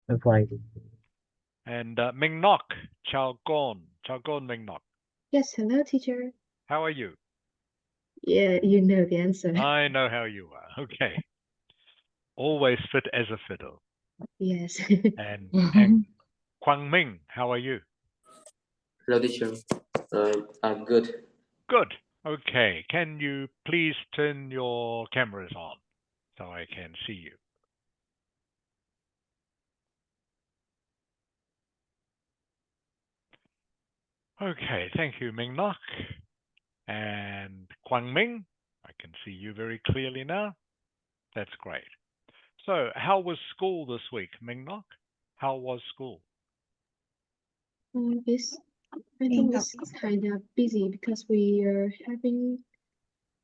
I'm fine. And Ming Nok, Chao Gon Ming Nok. Yes, hello, teacher. How are you? Yeah, you know the answer. I know how you are. Okay. Always fit as a fiddle. Yes. And Kwang Ming, how are you? Hello, teacher. I'm good. Good. Okay. Can you please turn your cameras on so I can see you? Okay. Thank you, Ming Nok. And Kwang Ming, I can see you very clearly now. That's great. So, how was school this week, Ming Nok? How was school? It's, I think it's kind of busy because we are having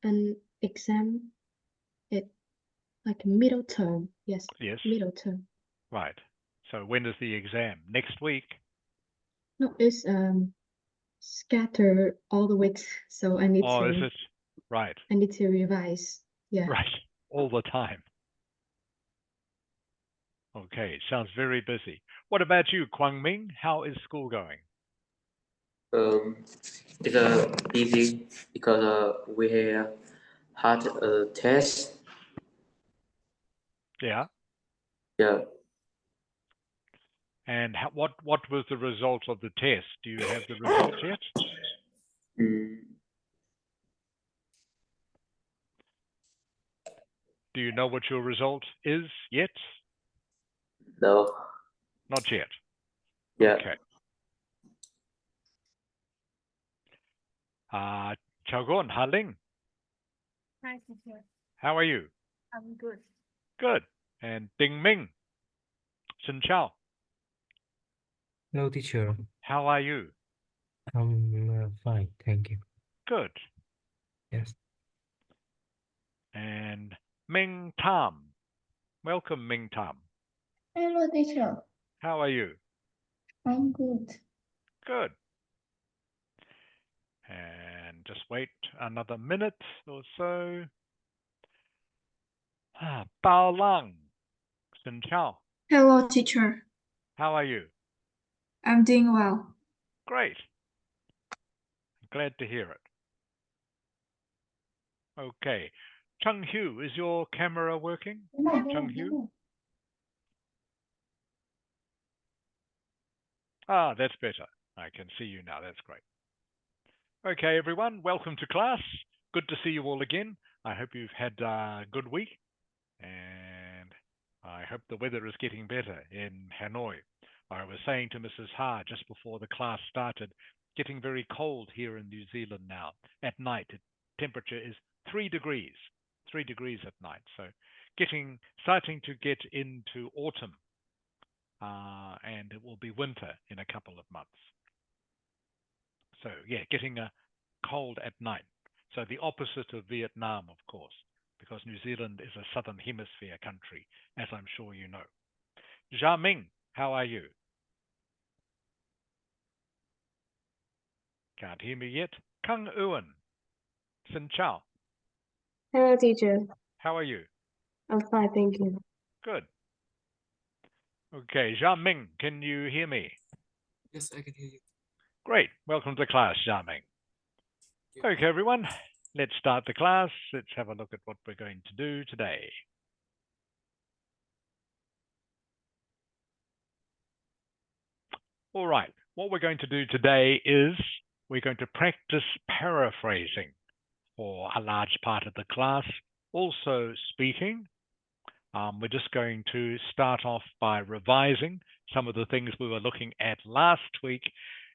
an exam at like middle term. Yes, Yes. middle term. Right. So, when is the exam? Next week? No, it's scattered all the weeks, so Oh, is it? Right. I need to revise. Yeah. Right. All the time. Okay. Sounds very busy. What about you, Kwang Ming? How is school going? Um, it's busy because we have had a test. Yeah. Yeah. And what was the result of the test? Do you have the results yet? Mm, Do you know what your result is yet? no. Not yet. Yeah. Okay. Chagon, Haling, Hi, teacher. how are you? I'm good. Good. And Ding Ming, Xin Chao, Hello, teacher. how are you? I'm fine, thank you. Good. Yes. And Ming Tam, welcome Ming Tam. Hello, teacher. How are you? I'm good. Good. And just wait another minute or so. Bao Lang, Xin Chao, Hello, teacher. how are you? I'm doing well. Great. Glad to hear it. Okay. Chung Hu, is your camera working? Chung Hu? Ah, that's better. I can see you now. That's great. Okay, everyone, welcome to class. Good to see you all again. I hope you've had a good week, and I hope the weather is getting better in Hanoi. I was saying to Mrs. Ha just before the class started, getting very cold here in New Zealand now. At night, the temperature is 3 degrees, 3 degrees at night. So starting to get into autumn, and it will be winter in a couple of months. So yeah, getting a cold at night. So the opposite of Vietnam, of course, because New Zealand is a southern hemisphere country, as I'm sure you know. Jia Ming, how are you? Can't hear me yet. Kang Uan, Xin Chao, Hello, teacher. how are you? I'm fine, thank you. Good. Okay, Jia Ming, can you hear me? Yes, I can hear you. Great. Welcome to class, Jia Ming. Okay, everyone, let's start the class. Let's have a look at what we're going to do today. All right, what we're going to do today is we're going to practice paraphrasing for a large part of the class, also speaking. We're just going to start off by revising some of the things we were looking at last week.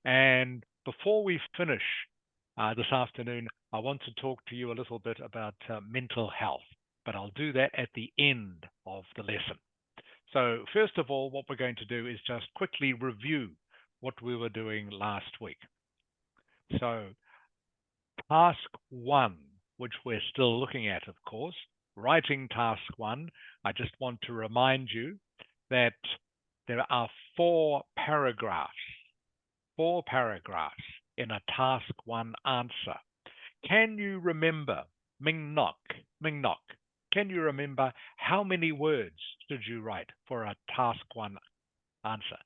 And before we finish this afternoon, I want to talk to you a little bit about mental health, but I'll do that at the end of the lesson. So first of all, what we're going to do is just quickly review what we were doing last week. So task one, which we're still looking at, of course, writing task one, I just want to remind you that there are four paragraphs in a task one answer. Can you remember, Ming Nok, can you remember how many words should you write for a task one Answer.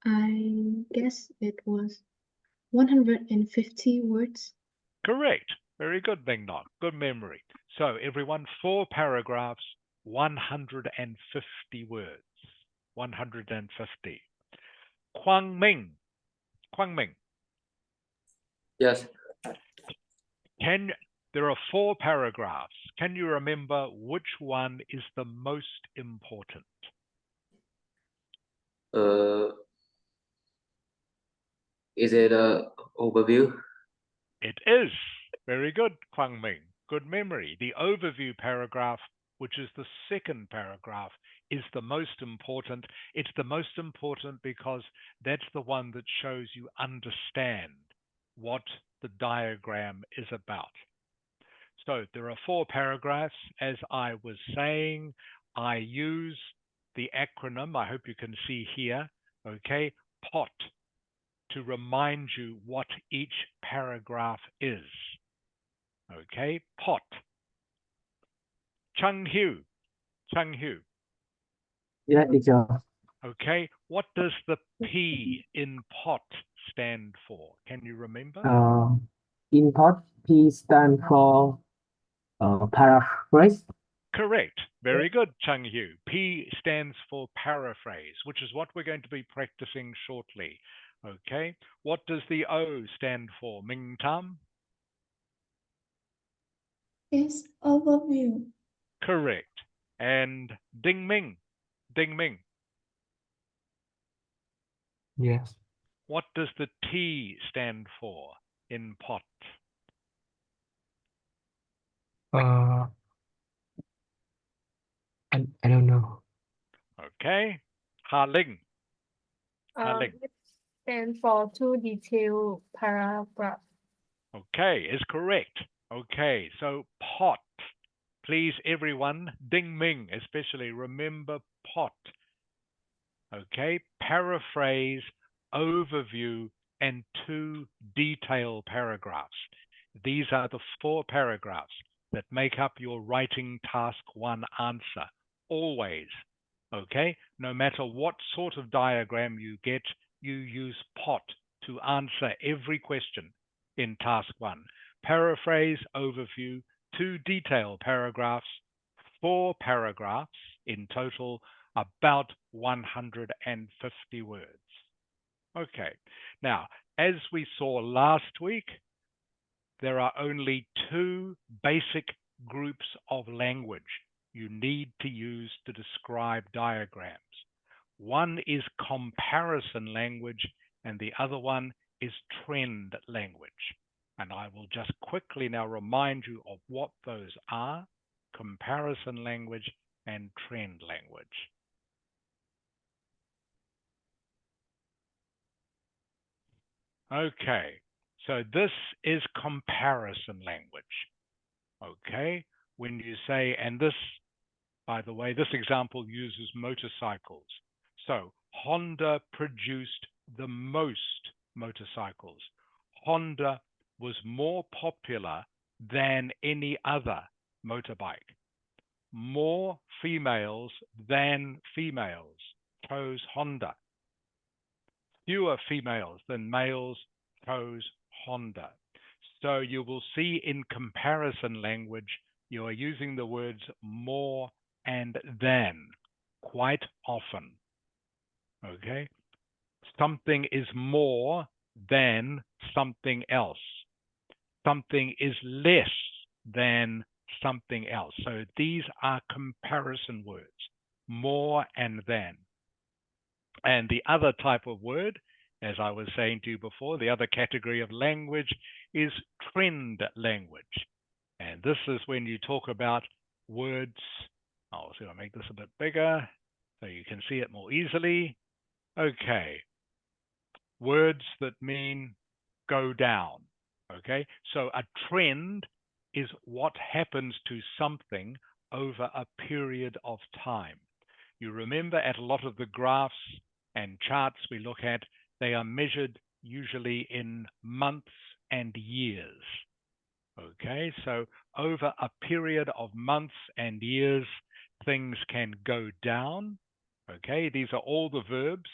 I guess it was 150 words. Correct. Very good, Bing Nok. Good memory. So everyone, 4 paragraphs, 150 words. 150. Kwang Ming. Kwang Ming. Yes. There are 4 paragraphs. Can you remember which one is the most important? Is it a overview? It is. Very good, Kwang Ming. Good memory. The overview paragraph, which is the second paragraph, is the most important. It's the most important because that's the one that shows you understand what the diagram is about. So there are 4 paragraphs. As I was saying, I use the acronym, I hope you can see here, okay, POT, to remind you what each paragraph is. Okay, POT. Chung Hu. Chung Hu. Yeah, teacher. Okay, what does the P in POT stand for? Can you remember? In part, P stand for paraphrase. Correct. Very good, Chung Hu. P stands for paraphrase, which is what we're going to be practicing shortly. Okay. What does the O stand for, Ming Tam? Yes, overview. Correct. And Ding Ming. Ding Ming. Yes. What does the T stand for in POT? I don't know. Okay. Ha Ling. Ha Ling. It stands for 2 detailed paragraph. Okay, is correct. Okay, so POT. Please, everyone, Ding Ming especially, remember POT. Okay, paraphrase, overview, and 2 detail paragraphs. These are the 4 paragraphs that make up your writing task 1 answer. Always. Okay, no matter what sort of diagram you get, you use POT to answer every question in task 1. Paraphrase, overview, 2 detail paragraphs, 4 paragraphs in total, about 150 words. Okay, now, as we saw last week, there are only 2 basic groups of language you need to use to describe diagrams. One is comparison language, and the other one is trend language. And I will just quickly now remind you of what those are: comparison language and trend language. Okay, so this is comparison language. Okay, when you say, and this, by the way, this example uses motorcycles. So Honda produced the most motorcycles. Honda was more popular than any other motorbike. More females than females chose Honda. Fewer females than males chose Honda. So you will see in comparison language, you are using the words more and than quite often. Okay? Something is more than something else. Something is less than something else. So these are comparison words, more and than. And the other type of word, as I was saying to you before, the other category of language is trend language. And this is when you talk about words. I'll see if I make this a bit bigger so you can see it more easily. Okay. Words that mean go down. Okay. So a trend is what happens to something over a period of time. You remember at a lot of the graphs and charts we look at, they are measured usually in months and years. Okay, so over a period of months and years, things can go down Okay, these are all the verbs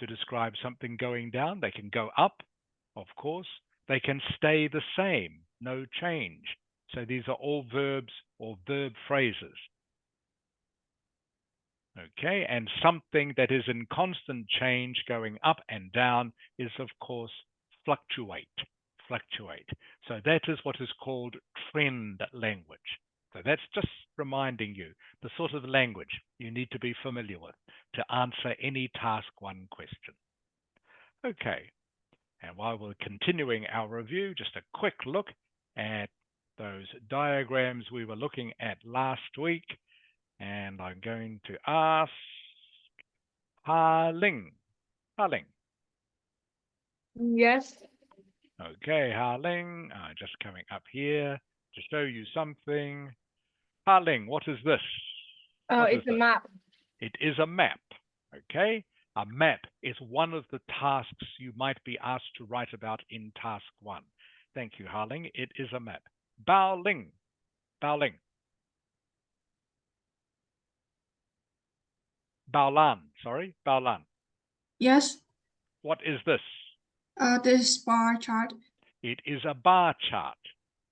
to describe something going down. They can go up, of course. They can stay the same, no change. So these are all verbs or verb phrases. Okay, and something that is in constant change going up and down is, of course, fluctuate. Fluctuate. So that is what is called trend language. So that's just reminding you the sort of language you need to be familiar with to answer any task 1 question. Okay, and while we're continuing our review, just a quick look at those diagrams we were looking at last week. And I'm going to ask Ha-Ling. Ha-Ling. Yes. Okay, Ha-Ling, just coming up here to show you something. Ha-Ling, what is this? Oh, What is it's a this? map. It is a map. Okay, a map is one of the tasks you might be asked to write about in task 1. Thank you, Ha-Ling. It is a map. Bao-Ling. Bao-Ling. Bao-Lan, sorry, Bao-Lan. Yes. What is this? This bar chart. It is a bar chart.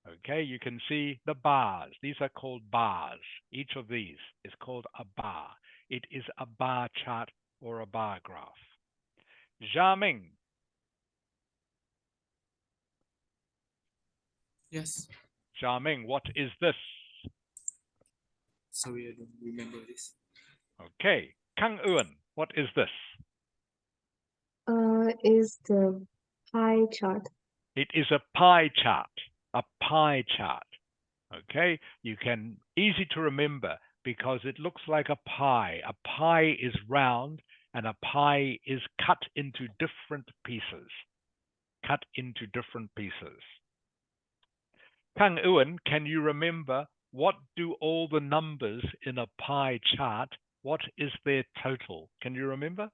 Okay, you can see the bars. These are called bars. Each of these is called a bar. It is a bar chart or a bar graph. Xiaming. Yes. Xiaming, what is this? Sorry, I don't remember this. Okay. Kang Eun, what is this? Is the pie chart. It is a pie chart. A pie chart. Okay, you can easy to remember because it looks like a pie. A pie is round and a pie is cut into different pieces. Cut into different pieces. Kang Eun, can you remember what do all the numbers in a pie chart? What is their total? Can you remember?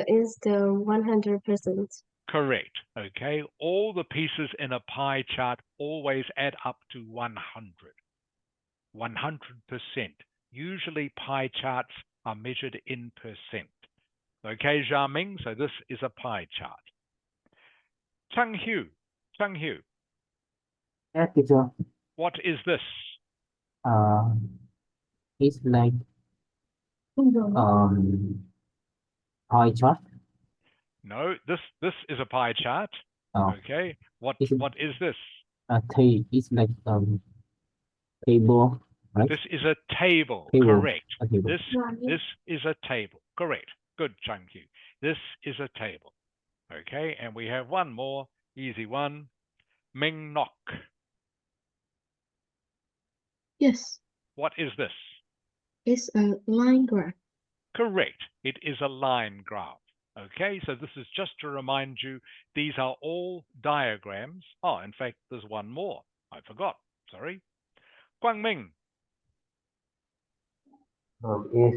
Is the 100%. Correct. Okay, all the pieces in a pie chart always add up to 100. 100%. Usually pie charts are measured in percent. Okay, Xiaming, so this is a pie chart. Chang Hu. Yes, teacher. What is this? It's like pie chart. No, this is a pie chart. Oh, Okay, what Is it- is this? It's like table, right? This is a table. Table. Correct. A table. This is a table. Correct. Good, Chang Hu. This is a table. Okay, and we have one more easy one. Ming Nok. Yes, What is this? it's a line graph. Correct. It is a line graph. Okay, so this is just to remind you, these are all diagrams. Oh, in fact, there's one more. I forgot. Sorry. Guangming. Is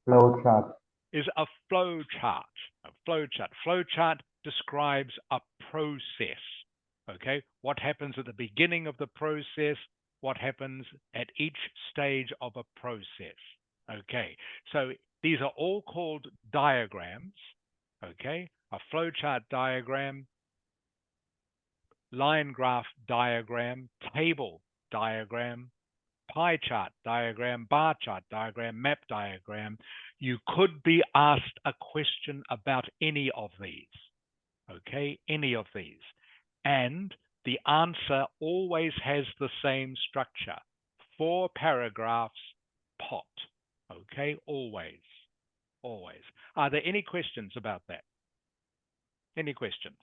flow chart. Is a flow chart. A flow chart. Flow chart describes a process. Okay, what happens at the beginning of the process? What happens at each stage of a process? Okay, so these are all called diagrams. Okay, a flowchart diagram, line graph diagram, table diagram, pie chart diagram, bar chart diagram, map diagram. You could be asked a question about any of these. Okay, any of these. And the answer always has the same structure. 4 paragraphs, pot. Okay, always. Always. Are there any questions about that? Any questions?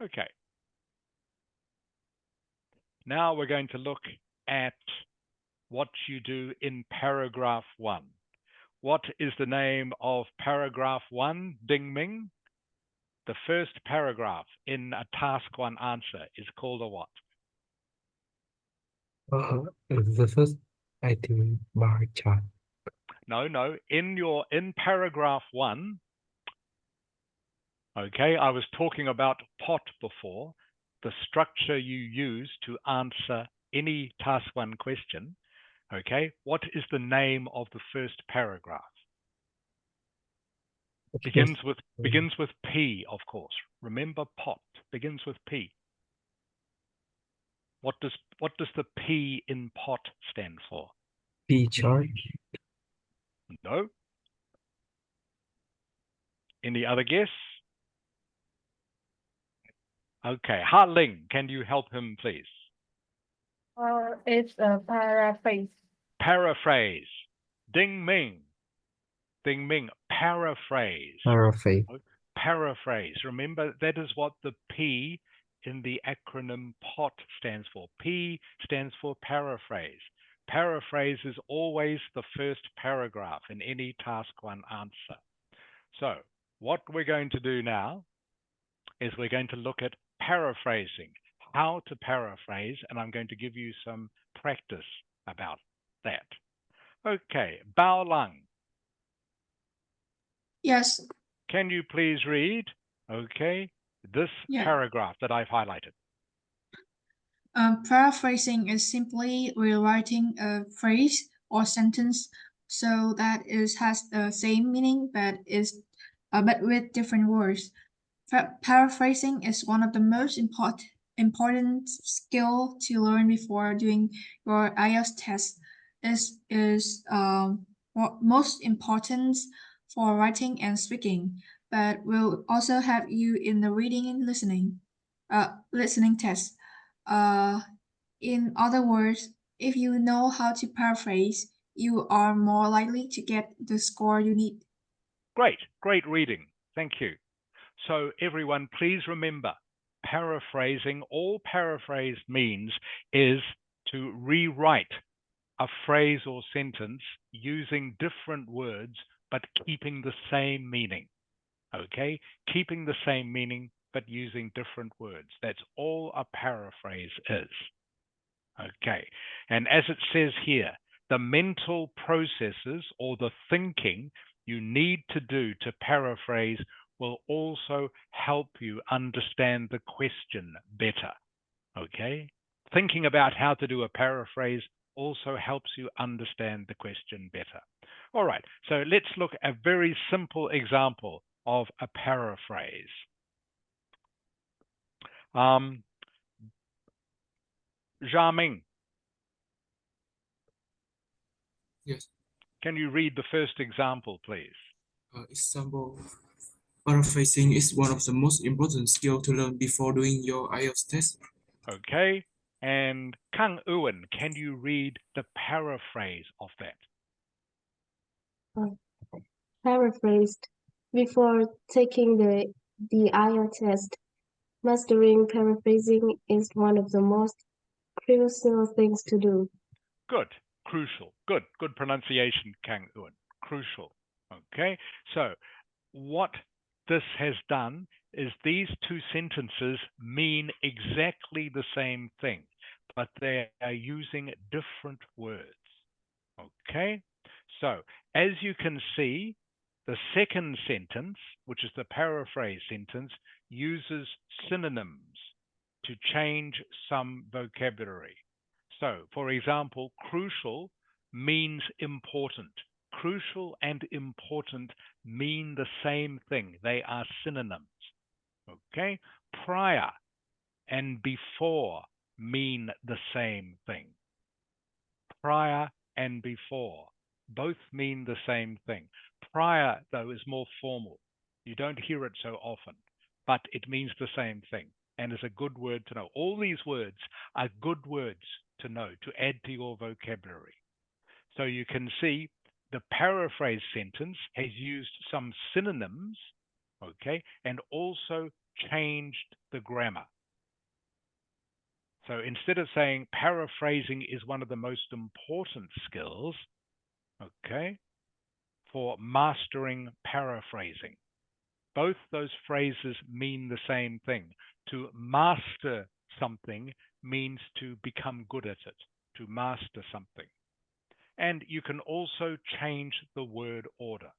Okay. Now we're going to look at what you do in paragraph 1. What is the name of paragraph 1, Ding Ming? The first paragraph in a task 1 answer is called a what? The first, I think, bar chart. No. In paragraph 1, okay, I was talking about pot before, the structure you use to answer any task 1 question. Okay, what is the name of the first paragraph? Begins with P, of course. Remember, pot begins with P. What does the P in pot stand for? P chart. No. Any other guess? Okay, Ha Ling, can you help him, please? It's a paraphrase. Paraphrase. Ding Ming. Ding Ming. Paraphrase. Paraphrase. Paraphrase. Remember, that is what the P in the acronym POT stands for. P stands for paraphrase. Paraphrase is always the first paragraph in any task 1 answer. So what we're going to do now is we're going to look at paraphrasing, how to paraphrase, and I'm going to give you some practice about that. Okay, Bao Lang, Yes. can you please read, okay, this Yeah. paragraph that I've highlighted? Paraphrasing is simply rewriting a phrase or sentence so that it has the same meaning but with different words. Paraphrasing is one of the most important skill to learn before doing your IELTS test. Most important for writing and speaking, but will also help you in the reading and listening test. In other words, if you know how to paraphrase, you are more likely to get the score you need. Great reading. Thank you. So everyone, please remember, paraphrasing, all paraphrase means is to rewrite a phrase or sentence using different words, but keeping the same meaning. Okay? Keeping the same meaning, but using different words. That's all a paraphrase is. Okay. And as it says here, the mental processes or the thinking you need to do to paraphrase will also help you understand the question better. Okay? Thinking about how to do a paraphrase also helps you understand the question better. All right, so let's look at a very simple example of a paraphrase. Xiaming, Yes. can you read the first example, please? Example. Paraphrasing is one of the most important skills to learn before doing your IELTS test. Okay, and Kang Ewan, can you read the paraphrase of that? Paraphrased. Before taking the IELTS test, mastering paraphrasing is one of the most crucial things to do. Good, crucial. Good pronunciation, Kang Ewan. Crucial. Okay, so what this has done is these two sentences mean exactly the same thing, but they are using different words. Okay, so as you can see, the second sentence, which is the paraphrase sentence, uses synonyms to change some vocabulary. So, for example, crucial means important. Crucial and important mean the same thing. They are synonyms. Okay? Prior and before mean the same thing. Prior and before both mean the same thing. Prior, though, is more formal. You don't hear it so often, but it means the same thing and is a good word to know. All these words are good words to know, to add to your vocabulary. So you can see the paraphrase sentence has used some synonyms, okay, and also changed the grammar. So instead of saying paraphrasing is one of the most important skills, okay, for mastering paraphrasing, both those phrases mean the same thing. To master something means to become good at it, to master something. And you can also change the word order.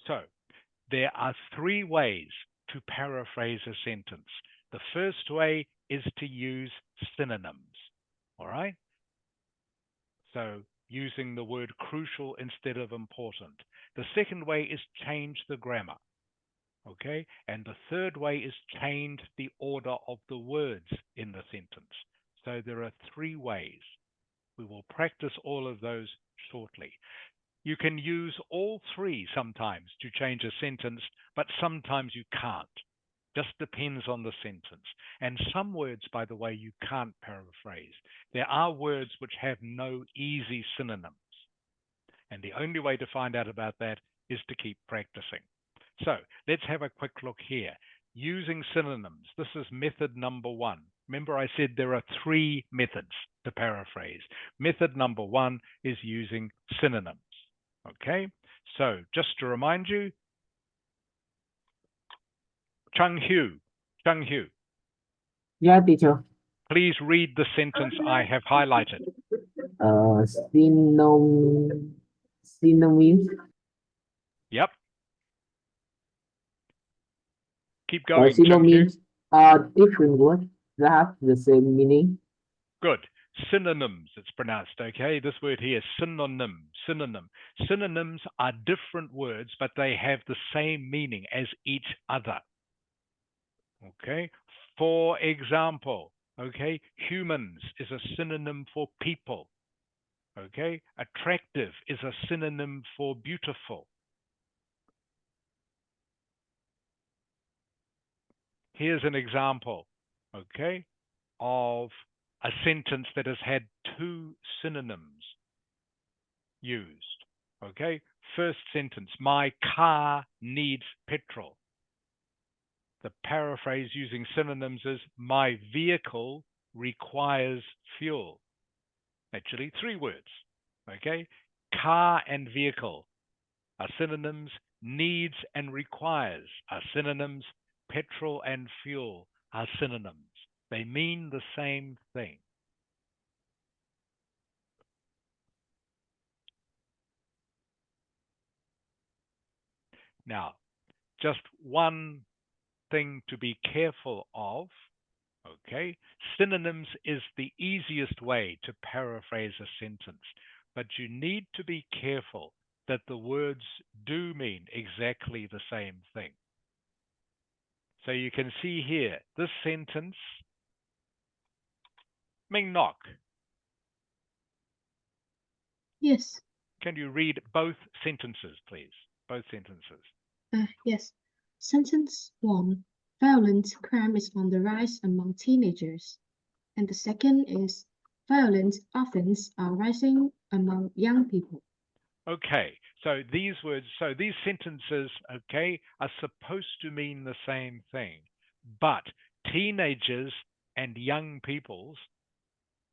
So there are 3 ways to paraphrase a sentence. The first way is to use synonyms. All right? So using the word crucial instead of important. The second way is change the grammar. Okay, and the third way is change the order of the words in the sentence. So there are 3 ways. We will practice all of those shortly. You can use all 3 sometimes to change a sentence, but sometimes you can't. Just depends on the sentence. And some words, by the way, you can't paraphrase. There are words which have no easy synonyms. And the only way to find out about that is to keep practicing. So let's have a quick look here. Using synonyms. This is method number 1. Remember I said there are 3 methods to paraphrase. Method number 1 is using synonyms. Okay, so just to remind you, Chung Hyu, Yeah, teacher. please read the sentence I have highlighted. Synonyms. Yep. Keep going, Chung Hyu. Synonyms are different words that have the same meaning. Good. Synonyms, it's pronounced, okay? This word here, synonym. Synonyms are different words, but they have the same meaning as each other. Okay? For example, okay, humans is a synonym for people. Okay? Attractive is a synonym for beautiful. Here's an example, okay, of a sentence that has had 2 synonyms used. Okay, first sentence, my car needs petrol. The paraphrase using synonyms is my vehicle requires fuel. Actually 3 words. Okay, car and vehicle are synonyms, needs and requires are synonyms, petrol and fuel are synonyms. They mean the same thing. Now, just one thing to be careful of, okay? Synonyms is the easiest way to paraphrase a sentence, but you need to be careful that the words do mean exactly the same thing. So you can see here, this sentence, Ming Nok. Yes. Can you read both sentences, please? Both sentences. Yes. Sentence 1. Violent crime is on the rise among teenagers. And the second is violent offenses are rising among young people. Okay, so these words, so these sentences, okay, are supposed to mean the same thing. But teenagers and young peoples,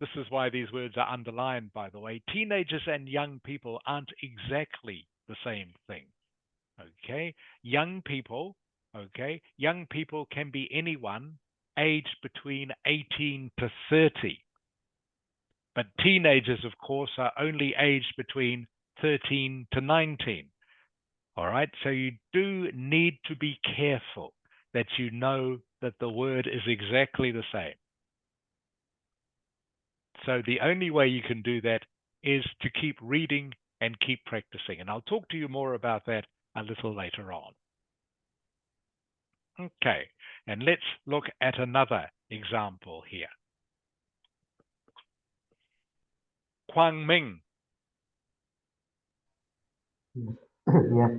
this is why these words are underlined, by the way, teenagers and young people aren't exactly the same thing. Okay, young people, okay, young people can be anyone aged between 18 to 30. But teenagers, of course, are only aged between 13 to 19. All right, so you do need to be careful that you know that the word is exactly the same. So the only way you can do that is to keep reading and keep practicing. And I'll talk to you more about that a little later on. Okay, and let's look at another example here. Kwang Ming. Yes.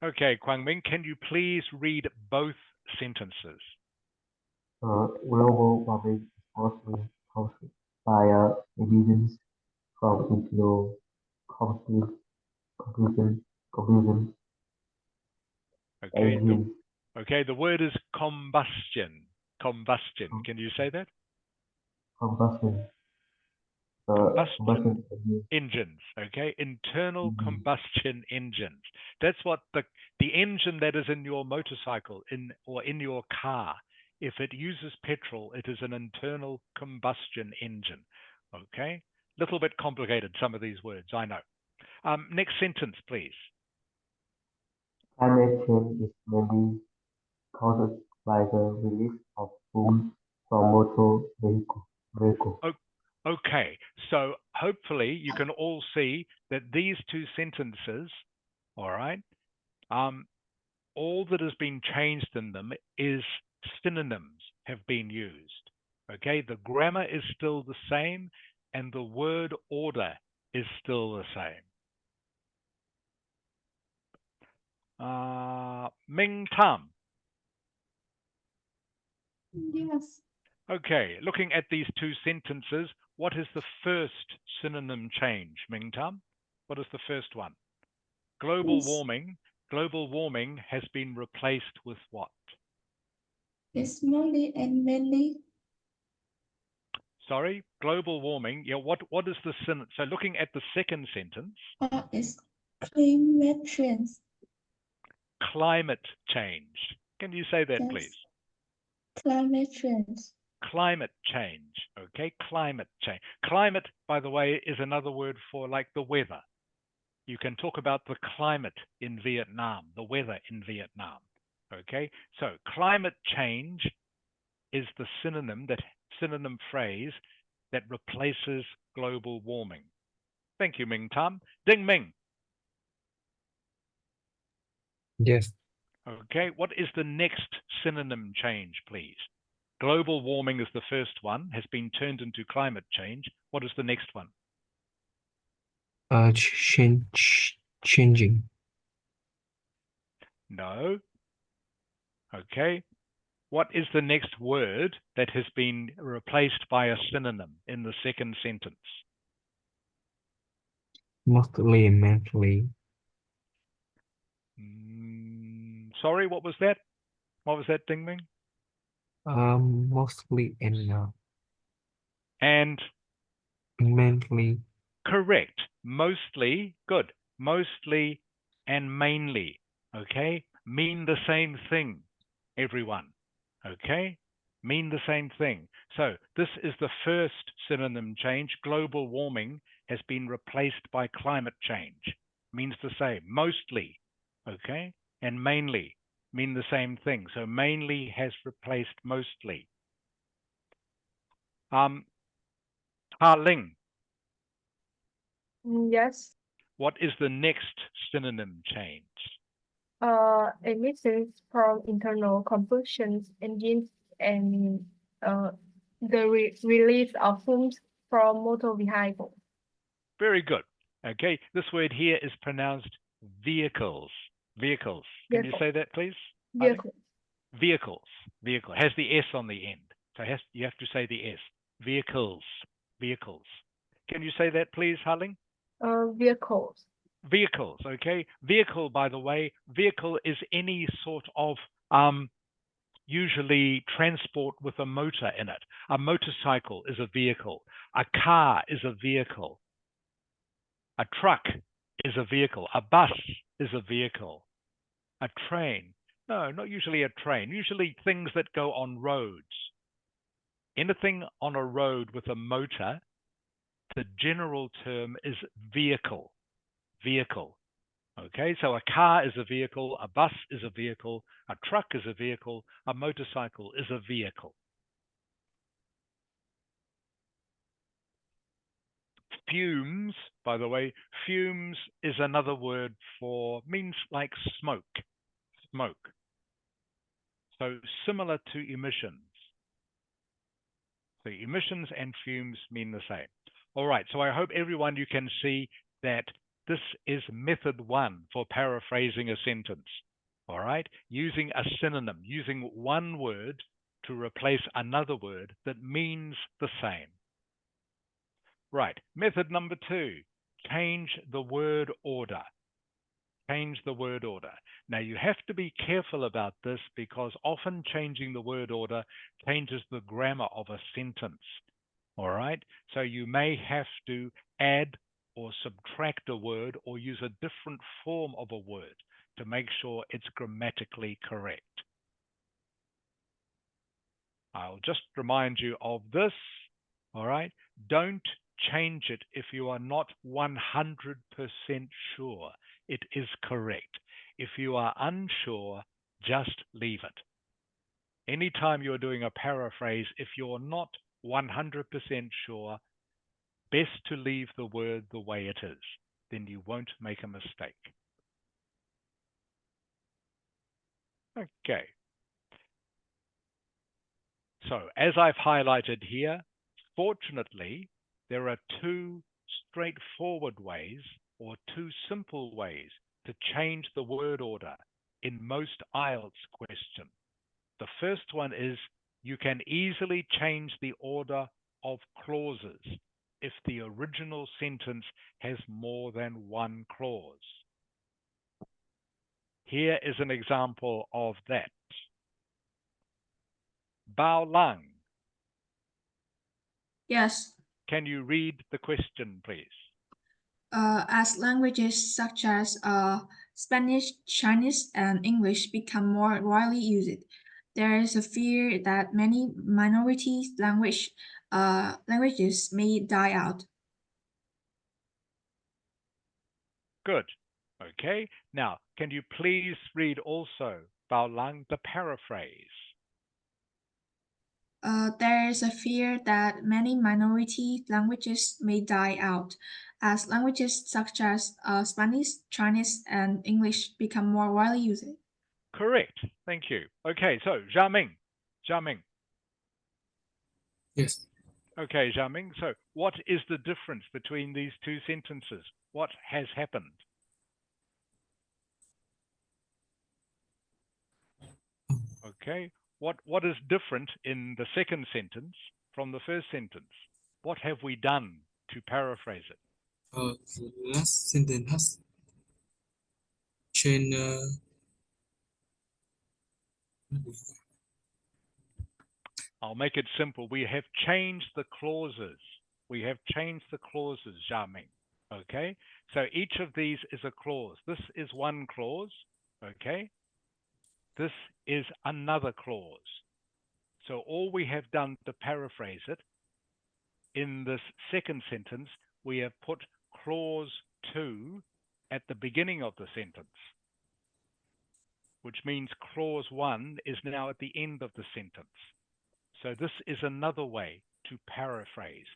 Okay, Kwang Ming, can you please read both sentences? Global warming is also caused by emissions from internal combustion Okay, engines. the word is combustion. Combustion. Can you say that? Combustion. Combustion Engine. engines. Okay, internal Mhm. combustion engines. That's what the engine that is in your motorcycle or in your car. If it uses petrol, it is an internal combustion engine. Okay, little bit complicated, some of these words, I know. Next sentence, please. Climate change is mainly caused by the release of fumes from motor vehicles. Okay, so hopefully you can all see that these two sentences, all right, all that has been changed in them is synonyms have been used. Okay, the grammar is still the same and the word order is still the same. Ming Tam. Yes. Okay, looking at these two sentences, what is the first synonym change, Ming Tam? What is the first one? Global Yes. warming. Global warming has been replaced with what? It's mostly and mainly. Sorry, global warming. Yeah, what is the synonym? So looking at the second sentence, It's climate change. climate change. Can you say that, Yes. please? Climate change. Climate change. Okay, climate change. Climate, by the way, is another word for like the weather. You can talk about the climate in Vietnam, the weather in Vietnam. Okay, so climate change is the synonym phrase that replaces global warming. Thank you, Ming Tam. Ding Ming. Yes. Okay, what is the next synonym change, please? Global warming is the first one, has been turned into climate change. What is the next one? Changing. No. Okay. What is the next word that has been replaced by a synonym in the second sentence? Mostly mentally. Sorry, what was that? What was that, Ding Ming? Mostly And mentally. correct. Mostly, good. Mostly and mainly, okay, mean the same thing, everyone, okay? Mean the same thing. So this is the first synonym change. Global warming has been replaced by climate change. Means the same. Mostly, okay, and mainly mean the same thing. So mainly has replaced mostly. Ha Ling. Yes. What is the next synonym change? Emissions from internal combustion engines and the release of fumes from motor vehicles. Very good. Okay, this word here is pronounced vehicles. Vehicles. Can you say that, please? Vehicles. Vehicles. Vehicle has the S on the end, so you have to say the S. Vehicles. Vehicles. Can you say that, please, Harling? Vehicles. Vehicles. Okay. Vehicle, by the way, vehicle is any sort of usually transport with a motor in it. A motorcycle is a vehicle. A car is a vehicle. A truck is a vehicle. A bus is a vehicle. A train. No, not usually a train. Usually things that go on roads. Anything on a road with a motor, the general term is vehicle. Vehicle. Okay, so a car is a vehicle, a bus is a vehicle, a truck is a vehicle, a motorcycle is a vehicle. Fumes, by the way, fumes is another word for, means like smoke. Smoke. So similar to emissions. So emissions and fumes mean the same. All right, so I hope everyone you can see that this is method one for paraphrasing a sentence. All right, using a synonym, using one word to replace another word that means the same. Right, method number two, change the word order. Change the word order. Now you have to be careful about this because often changing the word order changes the grammar of a sentence. All right, so you may have to add or subtract a word or use a different form of a word to make sure it's grammatically correct. I'll just remind you of this. All right, don't change it if you are not 100% sure it is correct. If you are unsure, just leave it. Anytime you're doing a paraphrase, if you're not 100% sure, best to leave the word the way it is. Then you won't make a mistake. Okay. So as I've highlighted here, fortunately, there are two straightforward ways or two simple ways to change the word order in most IELTS questions. The first one is you can easily change the order of clauses if the original sentence has more than one clause. Here is an example of that. Bao Lang, Yes. can you read the question, please? As languages such as Spanish, Chinese, and English become more widely used, there is a fear that many minority languages may die out. Good. Okay. Now, can you please read also, Bao Lang, the paraphrase? There is a fear that many minority languages may die out, as languages such as Spanish, Chinese, and English become more widely used. Correct. Thank you. Okay, so Jiaming. Yes. Okay, Jiaming. So what is the difference between these two sentences? What has happened? Okay. What is different in the second sentence from the first sentence? What have we done to paraphrase it? The last sentence has changed. I'll make it simple. We have changed the clauses. We have changed the clauses, Jiaming. Okay? So each of these is a clause. This is one clause. Okay? This is another clause. So all we have done to paraphrase it, in this second sentence, we have put clause 2 at the beginning of the sentence, which means clause 1 is now at the end of the sentence. So this is another way to paraphrase,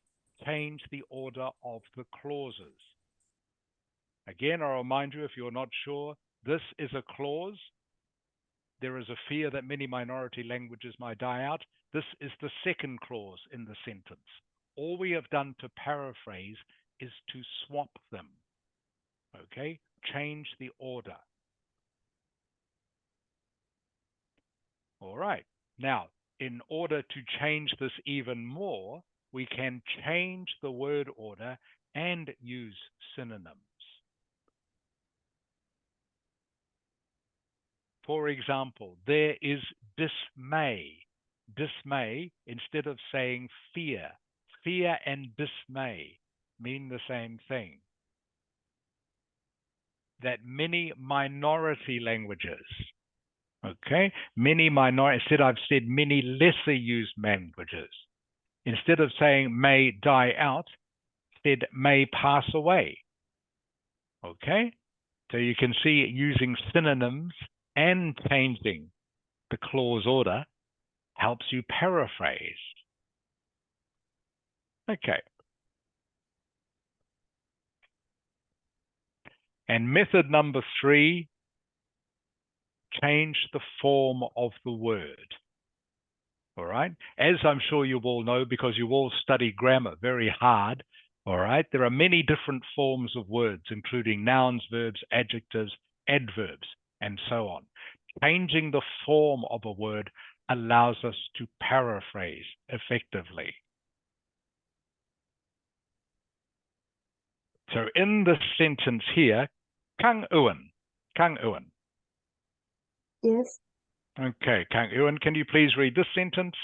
change the order of the clauses. Again, I'll remind you, if you're not sure, this is a clause. There is a fear that many minority languages might die out. This is the second clause in the sentence. All we have done to paraphrase is to swap them. Okay? Change the order. All right. Now, in order to change this even more, we can change the word order and use synonyms. For example, there is dismay. Dismay, instead of saying fear. Fear and dismay mean the same thing. That many minority languages, okay, instead I've said many lesser used languages. Instead of saying may die out, said may pass away. Okay, so you can see using synonyms and changing the clause order helps you paraphrase. Okay. And method number 3, change the form of the word. All right. As I'm sure you all know, because you all study grammar very hard, all right, there are many different forms of words, including nouns, verbs, adjectives, adverbs, and so on. Changing the form of a word allows us to paraphrase effectively. So in this sentence here, Kang Ewan. Yes. Okay, Kang Ewan, can you please read this sentence?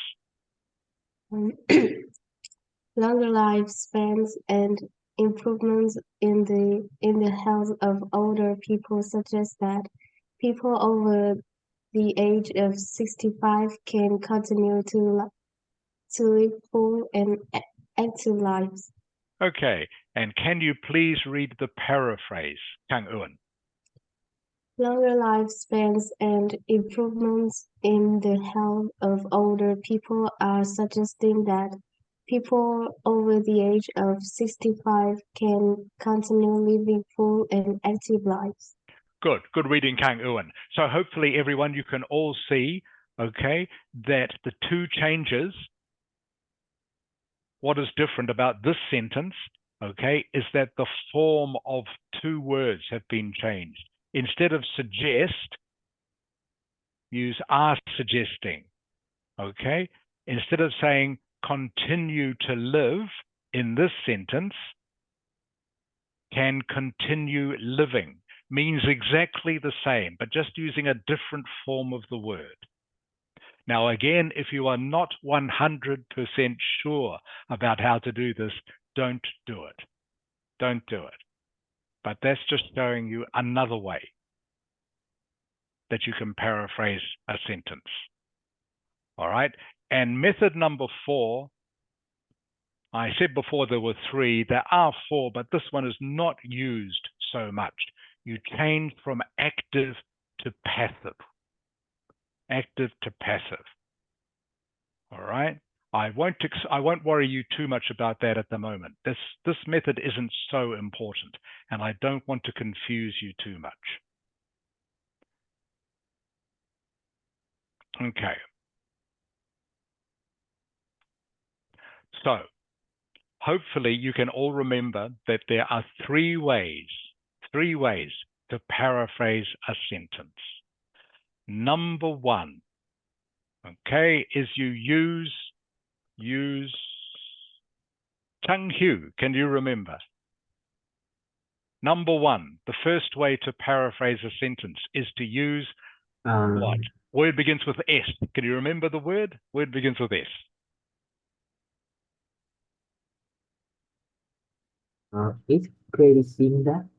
Longer lifespans and improvements in the health of older people suggest that people over the age of 65 can continue to live full and active lives. Okay, and can you please read the paraphrase, Kang Ewan? Longer lifespans and improvements in the health of older people are suggesting that People over the age of 65 can continue living full and active lives. Good reading, Kang Ewan. So hopefully everyone, you can all see, okay, that the two changes, what is different about this sentence, okay, is that the form of two words have been changed. Instead of suggest, use are suggesting, okay? Instead of saying continue to live in this sentence, can continue living. Means exactly the same, but just using a different form of the word. Now, again, if you are not 100% sure about how to do this, don't do it. Don't do it. But that's just showing you another way that you can paraphrase a sentence. All right. And method number 4, I said before there were 3, there are 4, but this one is not used so much. You change from active to passive. Active to passive. All right. I won't worry you too much about that at the moment. This method isn't so important, and I don't want to confuse you too much. Okay. So hopefully you can all remember that there are 3 ways to paraphrase a sentence. Number 1, okay, is you use Chung Hu. Can you remember? Number 1, the first way to paraphrase a sentence is to use what? Word begins with S. Can you remember the word? Word begins with S. Is creating that?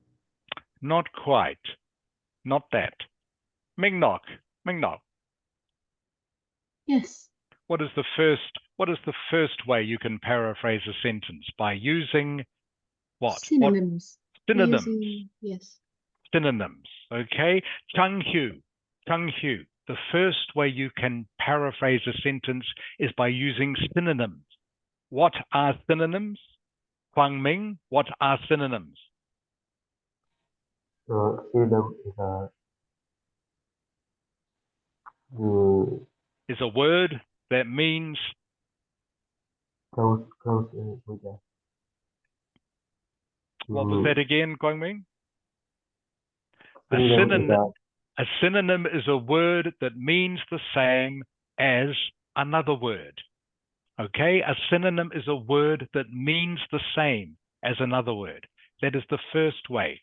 Not quite. Not that. Ming Nok. Yes. What is the first way you can paraphrase a sentence? By using what? Synonyms. Synonyms. Yes. Synonyms. Okay. Chung Hu. The first way you can paraphrase a sentence is by using synonyms. What are synonyms? Quang Ming, what are synonyms? Synonym Is a word that means close with that. What was that again, Quang Ming? A synonym is a word that means the same as another word. Okay? A synonym is a word that means the same as another word. That is the first way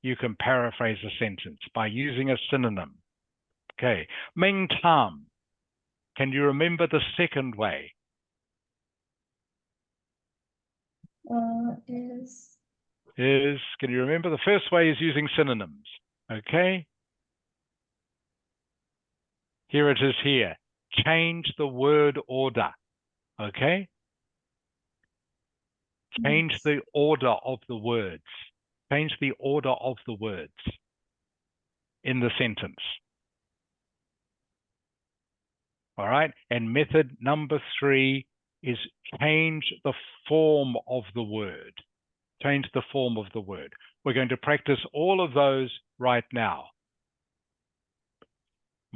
you can paraphrase a sentence, by using a synonym. Okay. Ming Tam, can you remember the second way? Can you remember? The first way is using synonyms. Okay. Here it is here. Change the word order. Okay. Change the order of the words. Change the order of the words in the sentence. All right. And method number 3 is change the form of the word. Change the form of the word. We're going to practice all of those right now.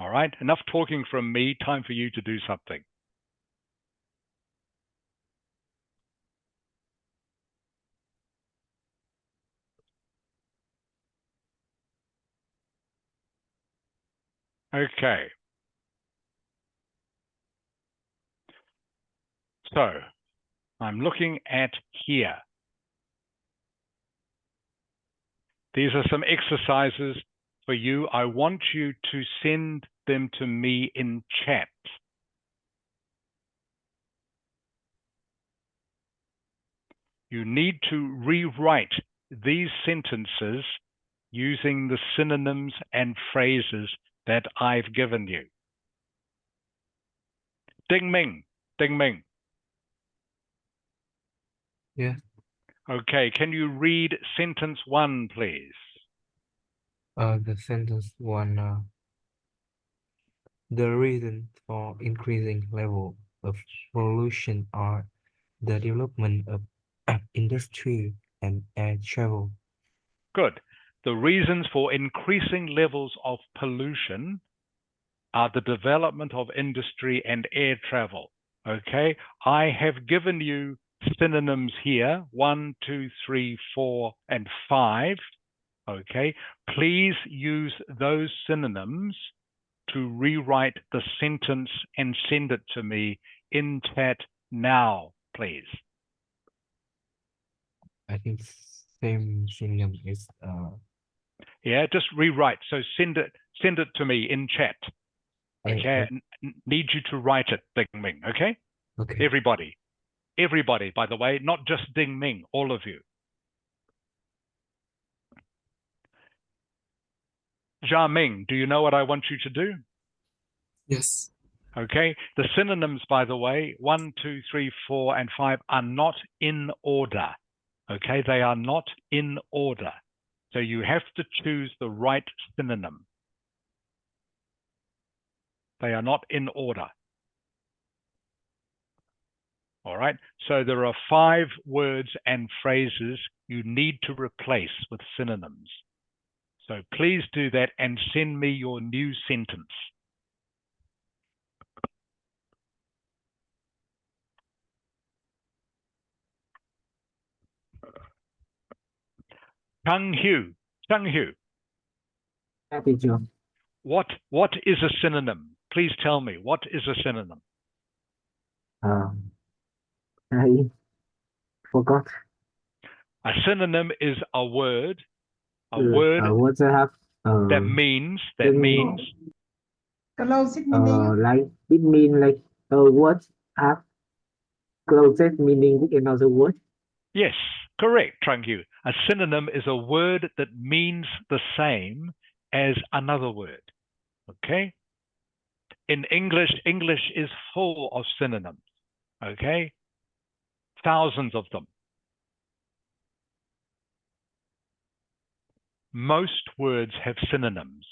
All right. Enough talking from me. Time for you to do something. Okay. So I'm looking at here. These are some exercises for you. I want you to send them to me in chat. You need to rewrite these sentences using the synonyms and phrases that I've given you. Ding Ming. Yes. Okay, can you read sentence 1, please? The sentence 1. The reason for increasing level of pollution are the development of industry and air travel. Good. The reasons for increasing levels of pollution are the development of industry and air travel. Okay, I have given you synonyms here, 1, 2, 3, 4, and 5. Okay, please use those synonyms to rewrite the sentence and send it to me in chat now, please. I think same synonym is Yeah, just rewrite. So send it to me in chat. Okay, need you to write it, Ding Ming. Okay, okay. Everybody, by the way, not just Ding Ming, all of you. Jia Ming, do you know what I want you to do? Yes. Okay, the synonyms, by the way, 1, 2, 3, 4, and 5 are not in order. Okay, they are not in order. So you have to choose the right synonym. They are not in order. All right, so there are 5 words and phrases you need to replace with synonyms. So please do that and send me your new sentence. Chung Hu, Teacher. what is a synonym? Please tell me, what is a synonym? I forgot. A synonym is a word What I have that means Closed meaning. like it mean like a word have closest meaning with another word. yes, correct, Trung Hu. A synonym is a word that means the same as another word. Okay? In English is full of synonyms. Okay? Thousands of them. Most words have synonyms.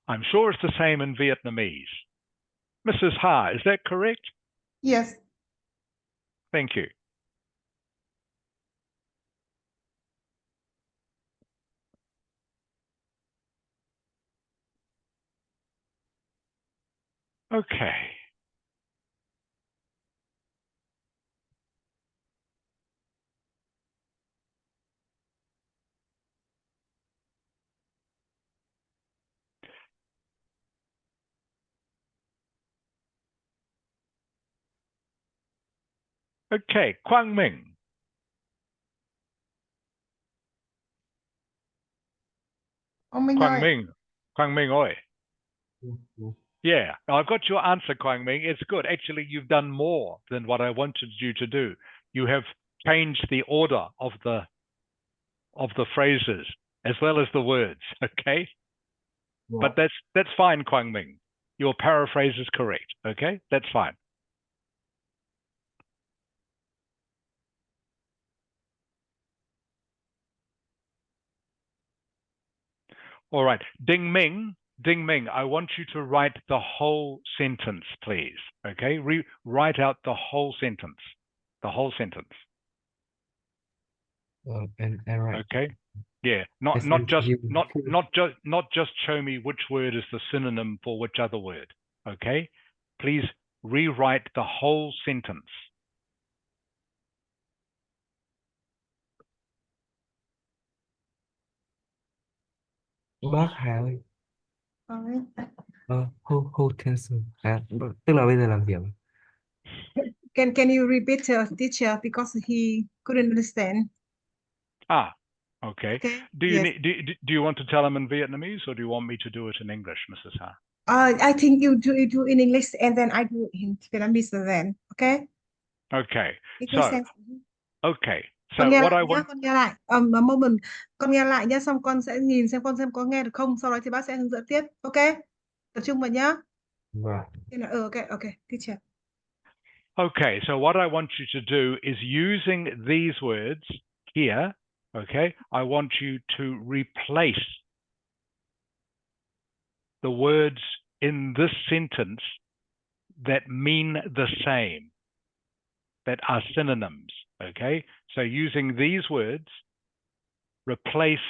I'm sure it's the same in Vietnamese. Mrs. Ha, is that correct? Yes. Thank you. Okay. Okay, Quang Minh. Ông Minh Quang ơi. Minh. Quang Minh oi. Yeah, I've got your answer, Quang Minh. It's good. Actually, you've done more than what I wanted you to do. You have changed the order of the phrases as well as the words. Okay, Yeah. but that's fine, Quang Minh. Your paraphrase is correct. Okay, that's fine. All right, Ding Ming, I want you to write the whole sentence, please. Okay, write out the whole sentence. The whole sentence. And right. Okay. Yeah, not just show me which word is the synonym for which other word. Okay, please rewrite the whole sentence. Bác Hà ơi. Whole tension. Tức là bây giờ làm việc. Can you repeat, teacher, because he couldn't understand. Ah, okay. Okay. Do you Yes. do you want to tell him in Vietnamese, or do you want me to do it in English, Mrs. Ha? I think you do in English and then I do in Vietnamese then. Okay. Okay. It So makes sense. okay. So Con nghe what lại I nhá, want. con nghe lại. Moment. Con nghe lại nhá, xong con sẽ nhìn xem có nghe được không, sau đó thì bác sẽ hướng dẫn tiếp. Ok. Tập trung vào nhá. Right. Okay, teacher. Okay, so what I want you to do is using these words here, okay, I want you to replace the words in this sentence that mean the same, that are synonyms, okay? So using these words, replace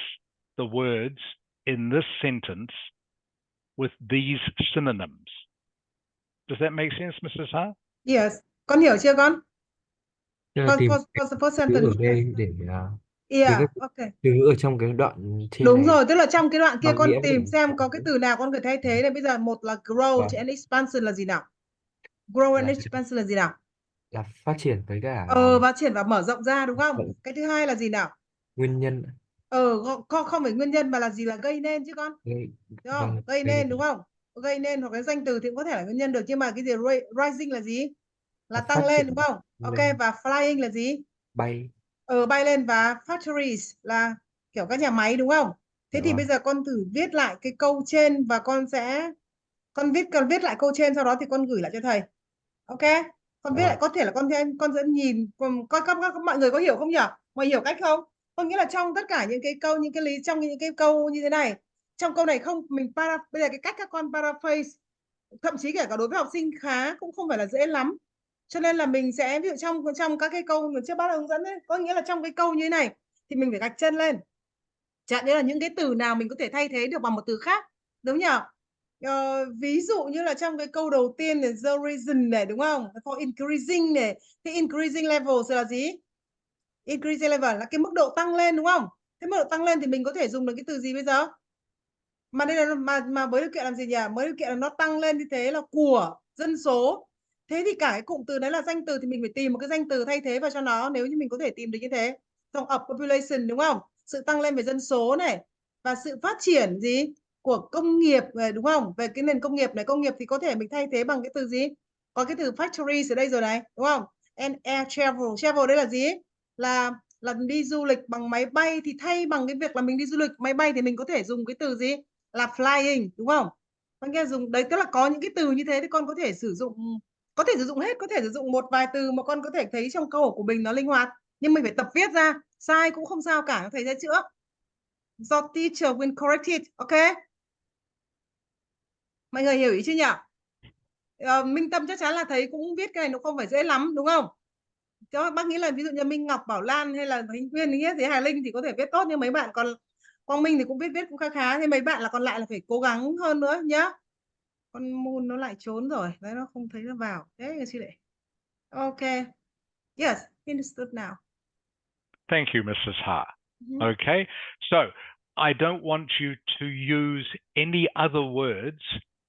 the words in this sentence with these synonyms. Does that make sense, Mrs. Ha? Yes. Con hiểu chưa con? Tức là tìm For the first từ ở sentence. đây để tìm Yeah, các okay. từ ngữ ở trong cái đoạn trên Đúng này rồi, tức là trong cái đoạn kia bằng con nghĩa tìm để xem có cái từ nào con phải thay thế này. Bây giờ một là growth Vâng. and expansion là gì nào? Grow and là, expansion là gì nào? là phát triển với cả Phát triển và mở rộng ra đúng không? Vâng. Cái thứ hai là gì nào? nguyên nhân Không phải nguyên nhân mà là gì, là gây nên chứ con. gây, Đúng không? vâng, Gây nên đúng không? Gây nên hoặc cái danh từ thì cũng có thể là nguyên nhân được, nhưng mà cái gì rising là gì? Là tăng phát lên triển đúng không? Ok, lên, và flying là gì? bay. Bay lên, và factories là kiểu các nhà máy đúng không? Thế Dạ thì vâng. bây giờ con thử viết lại cái câu trên và con viết lại câu trên, sau đó thì con gửi lại cho thầy. Ok? Con Dạ viết lại, vâng. có thể là con sẽ nhìn các mọi người có hiểu không nhỉ? Mọi hiểu cách không? Có nghĩa là trong tất cả những cái câu, trong những cái câu như thế này, trong câu này không, bây giờ cái cách các con paraphrase, thậm chí kể cả đối với học sinh khá cũng không phải là dễ lắm. Cho nên là mình sẽ ví dụ trong các cái câu mà trước bác hướng dẫn ấy, có nghĩa là trong cái câu như thế này thì mình phải gạch chân lên. Chẳng như là những cái từ nào mình có thể thay thế được bằng một từ khác, đúng nhỉ? Ví dụ như là trong cái câu đầu tiên là the reason này đúng không? For increasing này, thì increasing level là gì? Increasing level là cái mức độ tăng lên đúng không? Thế mức độ tăng lên thì mình có thể dùng được cái từ gì bây giờ? Mà đây là mà với điều kiện làm gì nhỉ? Với điều kiện là nó tăng lên như thế là của dân số. Thế thì cả cái cụm từ đấy là danh từ thì mình phải tìm một cái danh từ thay thế vào cho nó, nếu như mình có thể tìm được như thế. Trong of population đúng không? Sự tăng lên về dân số này và sự phát triển gì? Của công nghiệp này đúng không? Về cái nền công nghiệp này, công nghiệp thì có thể mình thay thế bằng cái từ gì? Có cái từ factories ở đây rồi này, đúng không? And air travel. Travel đây là gì? Là đi du lịch bằng máy bay, thì thay bằng cái việc là mình đi du lịch máy bay thì mình có thể dùng cái từ gì? Là flying đúng không? Con nghe dùng đấy, tức là có những cái từ như thế thì con có thể sử dụng hết, có thể sử dụng một vài từ mà con có thể thấy trong câu hỏi của mình nó linh hoạt, nhưng mình phải tập viết ra, sai cũng không sao cả, thầy sẽ chữa. Do teacher will correct it, ok? Mọi người hiểu ý chưa nhỉ? Minh Tâm chắc chắn là thấy cũng biết cái này nó không phải dễ lắm đúng không? Cho bác nghĩ là ví dụ như Minh Ngọc, Bảo Lan hay là Hình Quyên thì Hà Linh thì có thể viết tốt, nhưng mấy bạn còn Quang Minh thì cũng viết cũng khá khá, thế mấy bạn là còn lại là phải cố gắng hơn nữa nhá. Con Moon nó lại trốn rồi, đấy nó không thấy nó vào. Thế người chị lại. Ok. Yes, understood now. Thank you, Mrs. Ha. Okay, so I don't want you to use any other words.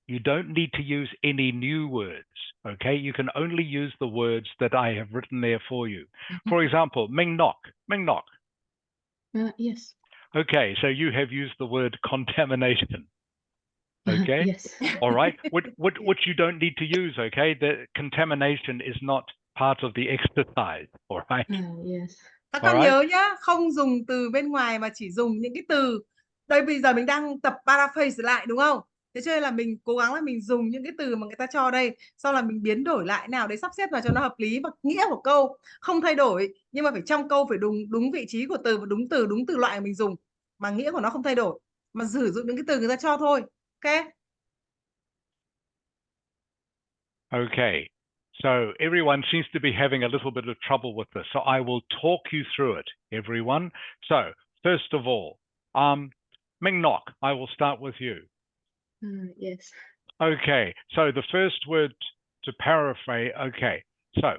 You don't need to use any new words. Okay, you can only use the words that I have written there for you. For example, Ming Nok. Ming Nok. Yes. Okay, so you have used the word contamination. Okay. Yes. All right. Which you don't need to use. Okay, the contamination is not part of the exercise. All right. Yes. Các con nhớ nhá, không dùng từ bên ngoài mà chỉ dùng những cái từ. Đây bây giờ mình đang tập paraphrase lại đúng không? Thế cho nên là mình cố gắng là mình dùng những cái từ mà người ta cho đây, sau là mình biến đổi lại nào để sắp xếp vào cho nó hợp lý, và nghĩa của câu không thay đổi, nhưng mà phải trong câu phải đúng vị trí của từ và đúng từ loại mình dùng, mà nghĩa của nó không thay đổi, mà sử dụng những cái từ người ta cho thôi. Ok? Okay. So everyone seems to be having a little bit of trouble with this. So I will talk you through it, everyone. So first of all, Ming Nok, I will start with you. Yes. Okay. So the first word to paraphrase. Okay. So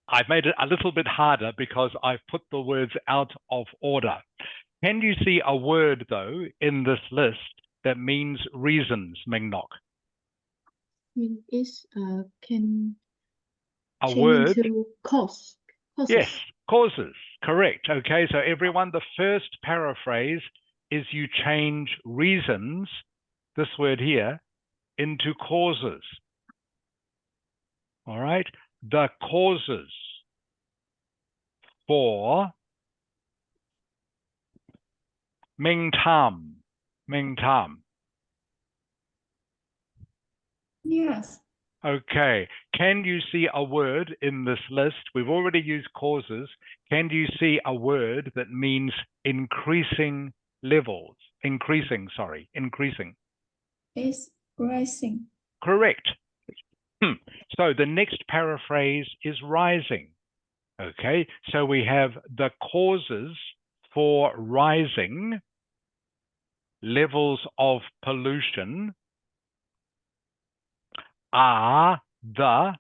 I've made it a little bit harder because I've put the words out of order. Can you see a word, though, in this list that means reasons, Ming Nok? Is can A change word. into causes. Yes, causes. Correct. Okay, so everyone, the first paraphrase is you change reasons, this word here, into causes. All right, the causes for Ming Tam. Ming Tam. Yes. Okay, can you see a word in this list? We've already used causes. Can you see a word that means increasing levels? Increasing. Is rising. Correct. So the next paraphrase is rising. Okay, so we have the causes for rising levels of pollution are the,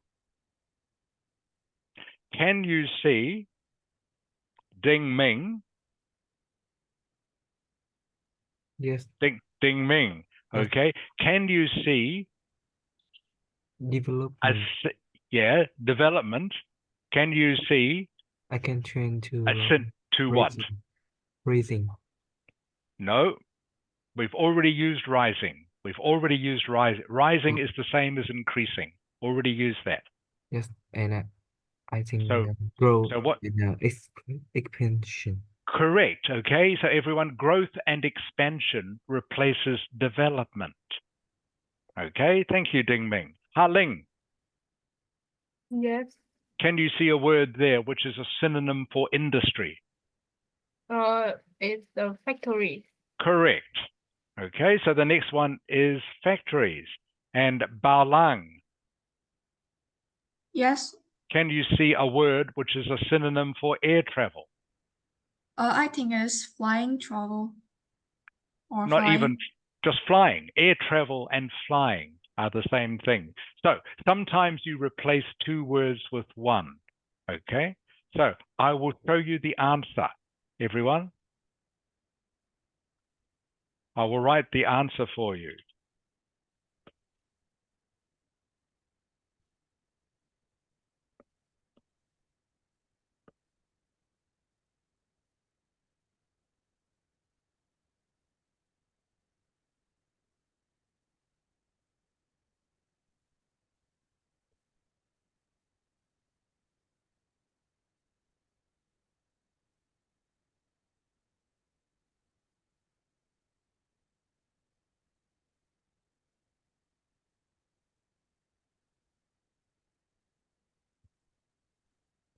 can you see, Ding Ming? Yes. Ding Ming. Yes. Okay, can you see Development. development? Can you see I can train to to what? Raising. No, we've already used rising. We've already used rising. Rising is the same as increasing. Already used that. Yes, and I think So, growth so what? and expansion. Correct. Okay, so everyone, growth and expansion replaces development. Okay, thank you, Ding Ming. Ha Ling, Yes. can you see a word there which is a synonym for industry? It's the factory. Correct. Okay, so the next one is factories. And Bao Lang, Yes. can you see a word which is a synonym for air travel? I think it's flying travel. Or Not flying. even just flying. Air travel and flying are the same thing. So sometimes you replace two words with one. Okay, so I will show you the answer, everyone. I will write the answer for you.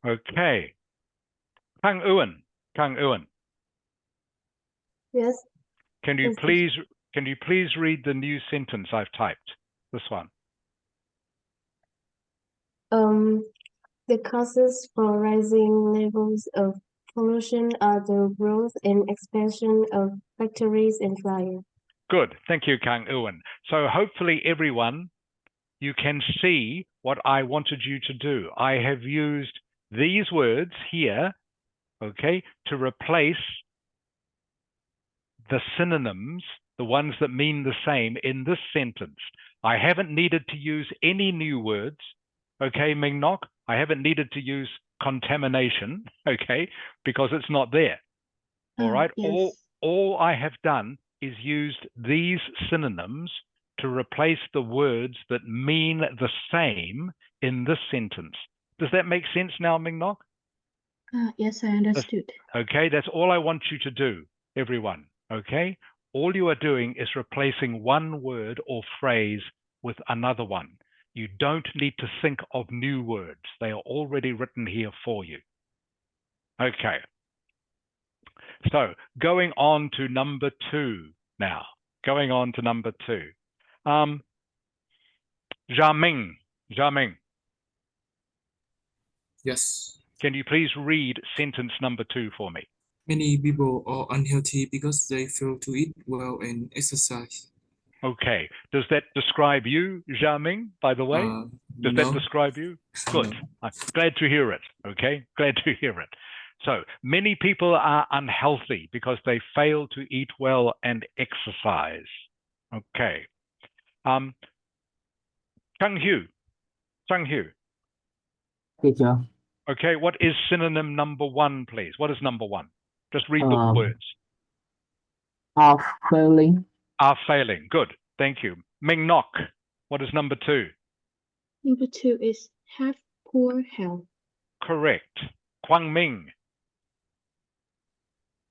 Okay. Kang Ewan. Yes. Can you Yes. please read the new sentence I've typed? This one. The causes for rising levels of pollution are the growth and expansion of factories and flying. Good. Thank you, Kang Ewan. So hopefully everyone, you can see what I wanted you to do. I have used these words here, okay, to replace the synonyms, the ones that mean the same in this sentence. I haven't needed to use any new words, okay, Ming Nok? I haven't needed to use contamination, okay, because it's not there. All right. Yes. All I have done is used these synonyms to replace the words that mean the same in this sentence. Does that make sense now, Ming Nok? Yes, I understood. Okay, that's all I want you to do, everyone. Okay, all you are doing is replacing one word or phrase with another one. You don't need to think of new words. They are already written here for you. Okay. So going on to number 2 now. Going on to number 2. Jiaming. Yes. Can you please read sentence number 2 for me? Many people are unhealthy because they fail to eat well and exercise. Okay. Does that describe you, Jiaming, by the way? Does that No. describe you? Good. No. I'm glad to hear it. Okay. Glad to hear it. So many people are unhealthy because they fail to eat well and exercise. Okay. Chang Hu. Teacher. Okay. What is synonym number 1, please? What is number 1? Just read the words. Are failing. Are failing. Good. Thank you. Ming Nok. What is number 2? Number 2 is have poor health. Correct. Kwang Ming.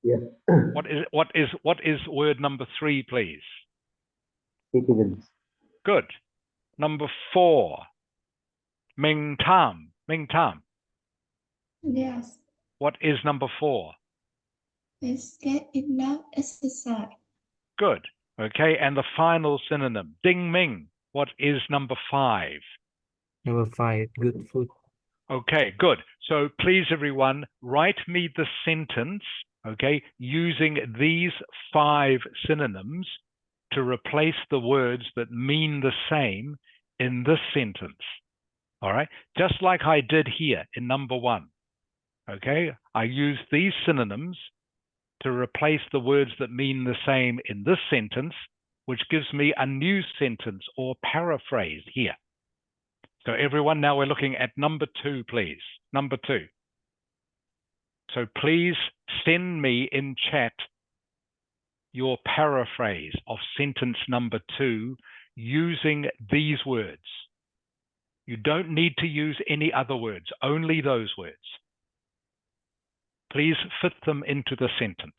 Yes. What is word number 3, please? Citizens. Good. Number 4. Ming Tam. Yes. What is number 4? It's get enough exercise. Good. Okay, and the final synonym, Ding Ming. What is number 5? Number 5, good food. Okay, good. So please, everyone, write me the sentence, okay, using these 5 synonyms to replace the words that mean the same in this sentence. All right, just like I did here in number 1. Okay, I use these synonyms to replace the words that mean the same in this sentence, which gives me a new sentence or paraphrase here. So everyone, now we're looking at number 2, please. Number 2. So please send me in chat your paraphrase of sentence number 2 using these words. You don't need to use any other words, only those words. Please fit them into the sentence.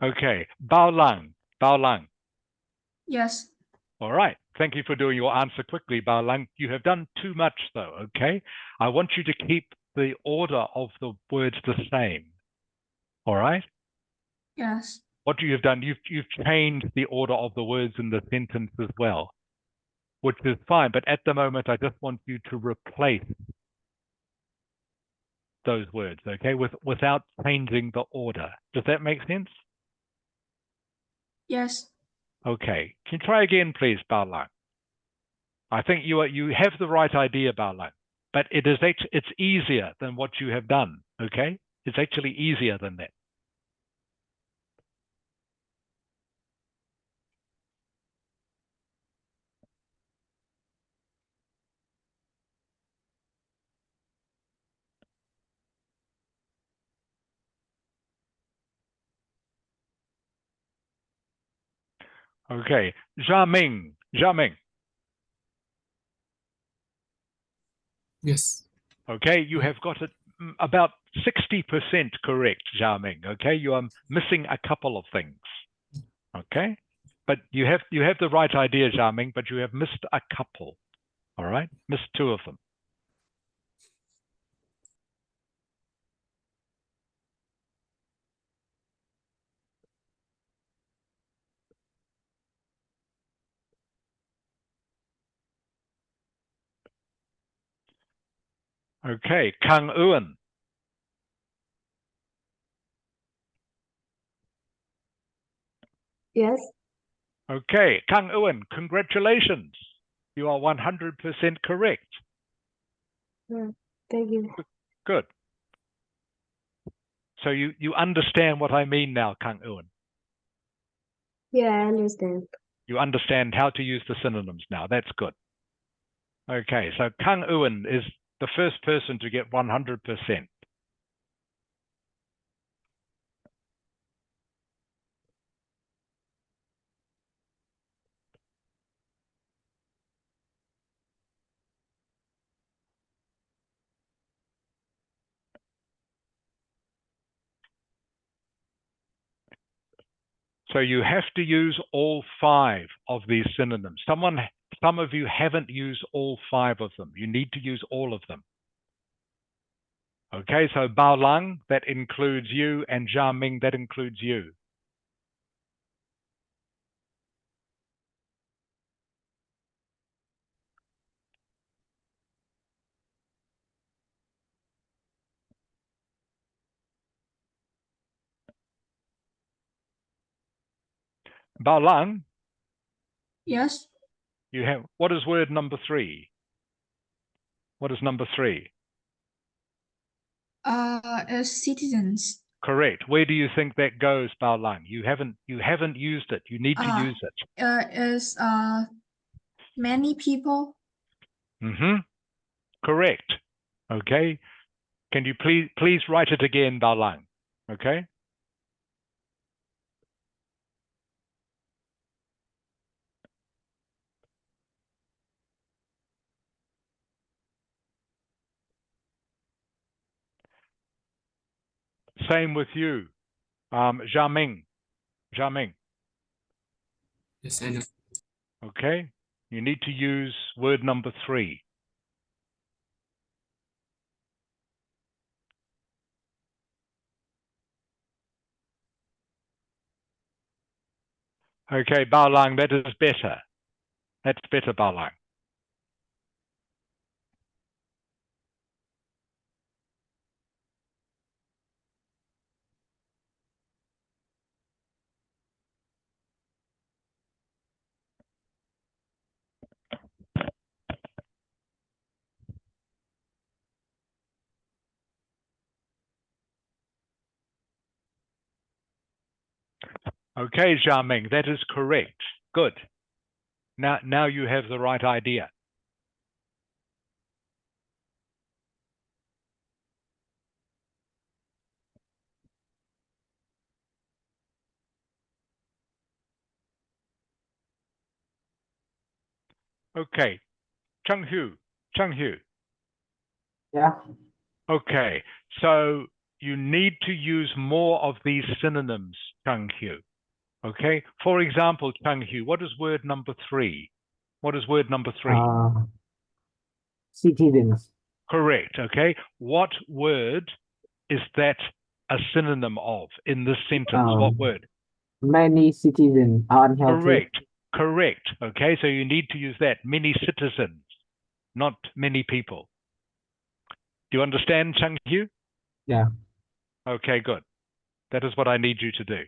Okay, Bao Lang. Yes. All right. Thank you for doing your answer quickly, Bao Lang. You have done too much, though, okay? I want you to keep the order of the words the same. All right? Yes. What you have done, you've changed the order of the words in the sentence as well, which is fine. But at the moment, I just want you to replace those words, okay, without changing the order. Does that make sense? Yes. Okay. Can you try again, please, Bao Lang? I think you have the right idea, Bao Lang, but it's easier than what you have done, okay? It's actually easier than that. Okay, Jiaming. Yes. Okay, you have got it about 60% correct, Jiaming. Okay, you are missing a couple of things. Okay, but you have the right idea, Jiaming, but you have missed a couple. All right, missed 2 of them. Okay, Kang Ewan. Yes. Okay, Kang Ewan, congratulations. You are 100% correct. Thank you. Good. So you understand what I mean now, Kang Ewan. Yeah, I understand. You understand how to use the synonyms now. That's good. Okay, so Kang Ewan is the first person to get 100%. So you have to use all 5 of these synonyms. Some of you haven't used all 5 of them. You need to use all of them. Okay, so Bao Lang, that includes you, and Jiaming, that includes you. Bao Lang, Yes. you have, what is word number 3? What is number 3? Is citizens. Correct. Where do you think that goes, Bao Lang? You haven't used it. You need to use it. Is many people. Correct. Okay. Can you please write it again, Bao Lang? Okay. Same with you. Jiaming. Jiaming. Yes, I know. Okay. You need to use word number 3. Okay, Bao Lang, that is better. That's better, Bao Lang. Okay, Jiaming, that is correct. Good. Now you have the right idea. Okay, Chung Hu. Yeah. Okay, so you need to use more of these synonyms, Chung Hu. Okay, for example, Chung Hu, what is word number 3? What is word number 3? Citizens. Correct. Okay, what word is that a synonym of in this sentence? What word? Many citizens are unhealthy. Correct. Okay, so you need to use that. Many citizens, not many people. Do you understand, Chung Hu? Yeah. Okay, good. That is what I need you to do.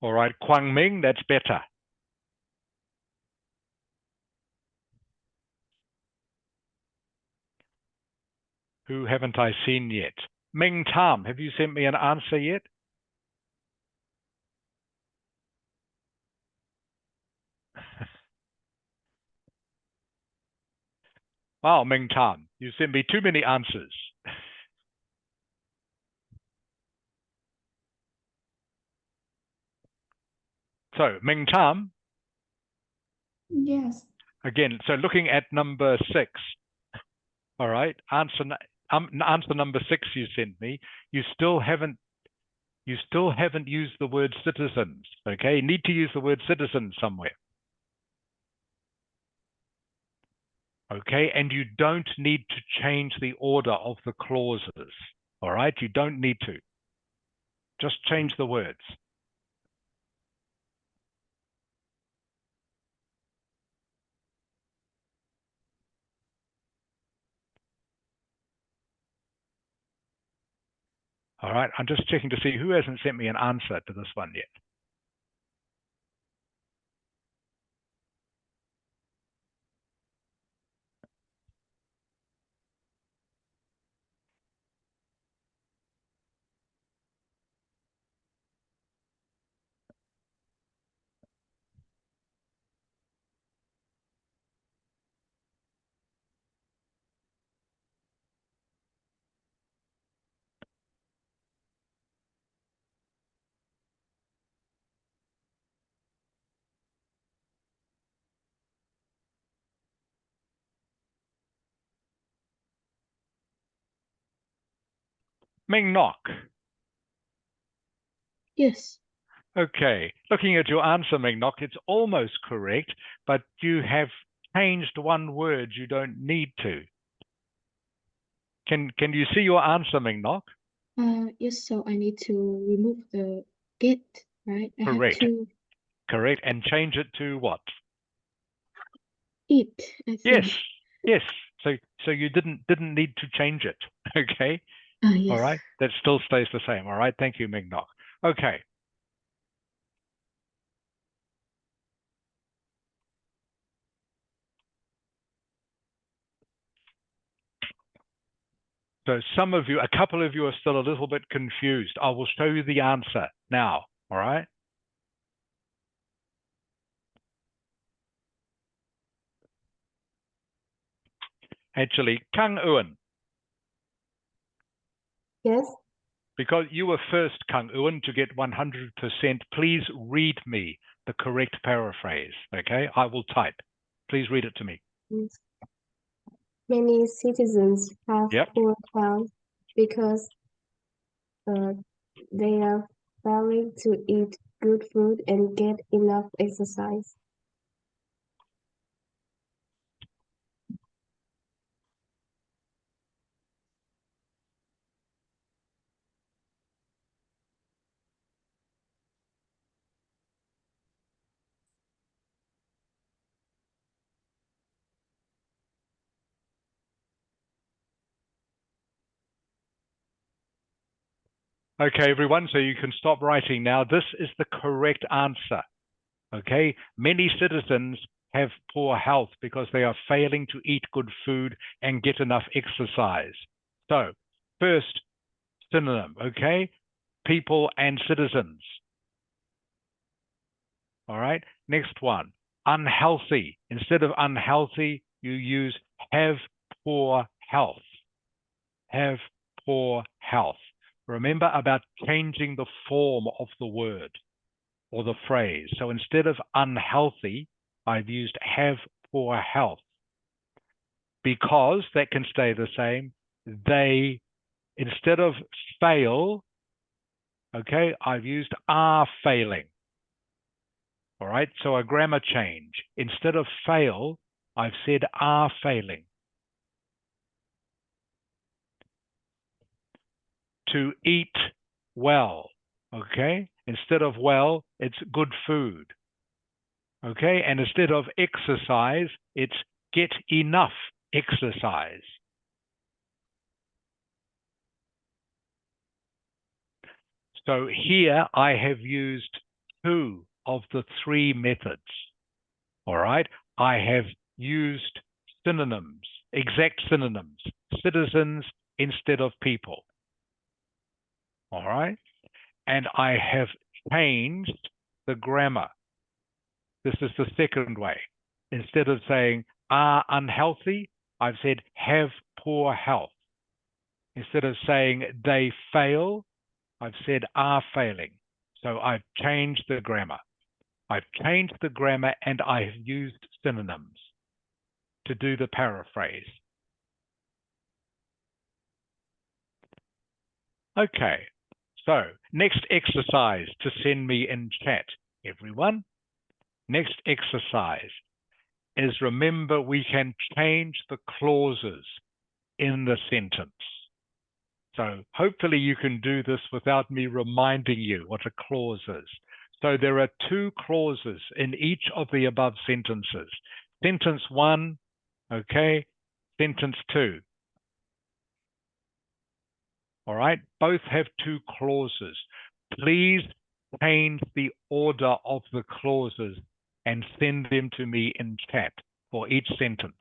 All right, Quang Ming, that's better. Who haven't I seen yet? Ming Tam, have you sent me an answer yet? Wow, Ming Tam, you sent me too many answers. So, Ming Tam, Yes. again, so looking at number 6, all right, answer number 6 you sent me, you still haven't used the word citizens, okay? You need to use the word citizens somewhere. Okay, and you don't need to change the order of the clauses, all right? You don't need to. Just change the words. All right, I'm just checking to see who hasn't sent me an answer to this one yet. Ming Nok. Yes. Okay, looking at your answer, Ming Nok, it's almost correct, but you have changed one word you don't need to. Can you see your answer, Ming Nok? Yes, so I need to remove the get, right? I have Correct. to Correct, and change it to what? eat, I Yes, think. yes. So you didn't need to change it. Okay. Yes. All right. That still stays the same. All right. Thank you, Ming Nok. Okay. So some of you, a couple of you are still a little bit confused. I will show you the answer now. All right. Actually, Kang Ewan. Yes. Because you were first, Kang Ewan, to get 100%, please read me the correct paraphrase, okay? I will type. Please read it to me. Many citizens have Yep. poor health because they are failing to eat good food and get enough exercise. Okay, everyone, so you can stop writing now. This is the correct answer. Okay, many citizens have poor health because they are failing to eat good food and get enough exercise. So, first synonym, okay? People and citizens. All right, next one, unhealthy. Instead of unhealthy, you use have poor health. Have poor health. Remember about changing the form of the word or the phrase. So instead of unhealthy, I've used have poor health. Because that can stay the same, they, instead of fail, okay, I've used are failing. All right, so a grammar change. Instead of fail, I've said are failing. To eat well, okay? Instead of well, it's good food, okay? And instead of exercise, it's get enough exercise. So here I have used two of the three methods, all right? I have used synonyms, exact synonyms, citizens instead of people, all right? And I have changed the grammar. This is the second way. Instead of saying are unhealthy, I've said have poor health. Instead of saying they fail, I've said are failing. So I've changed the grammar. I've changed the grammar and I've used synonyms to do the paraphrase. Okay, so next exercise to send me in chat, everyone. Next exercise is, remember, we can change the clauses in the sentence. So hopefully you can do this without me reminding you what a clause is. So there are two clauses in each of the above sentences. Sentence one, okay, sentence two. All right, both have two clauses. Please change the order of the clauses and send them to me in chat for each sentence.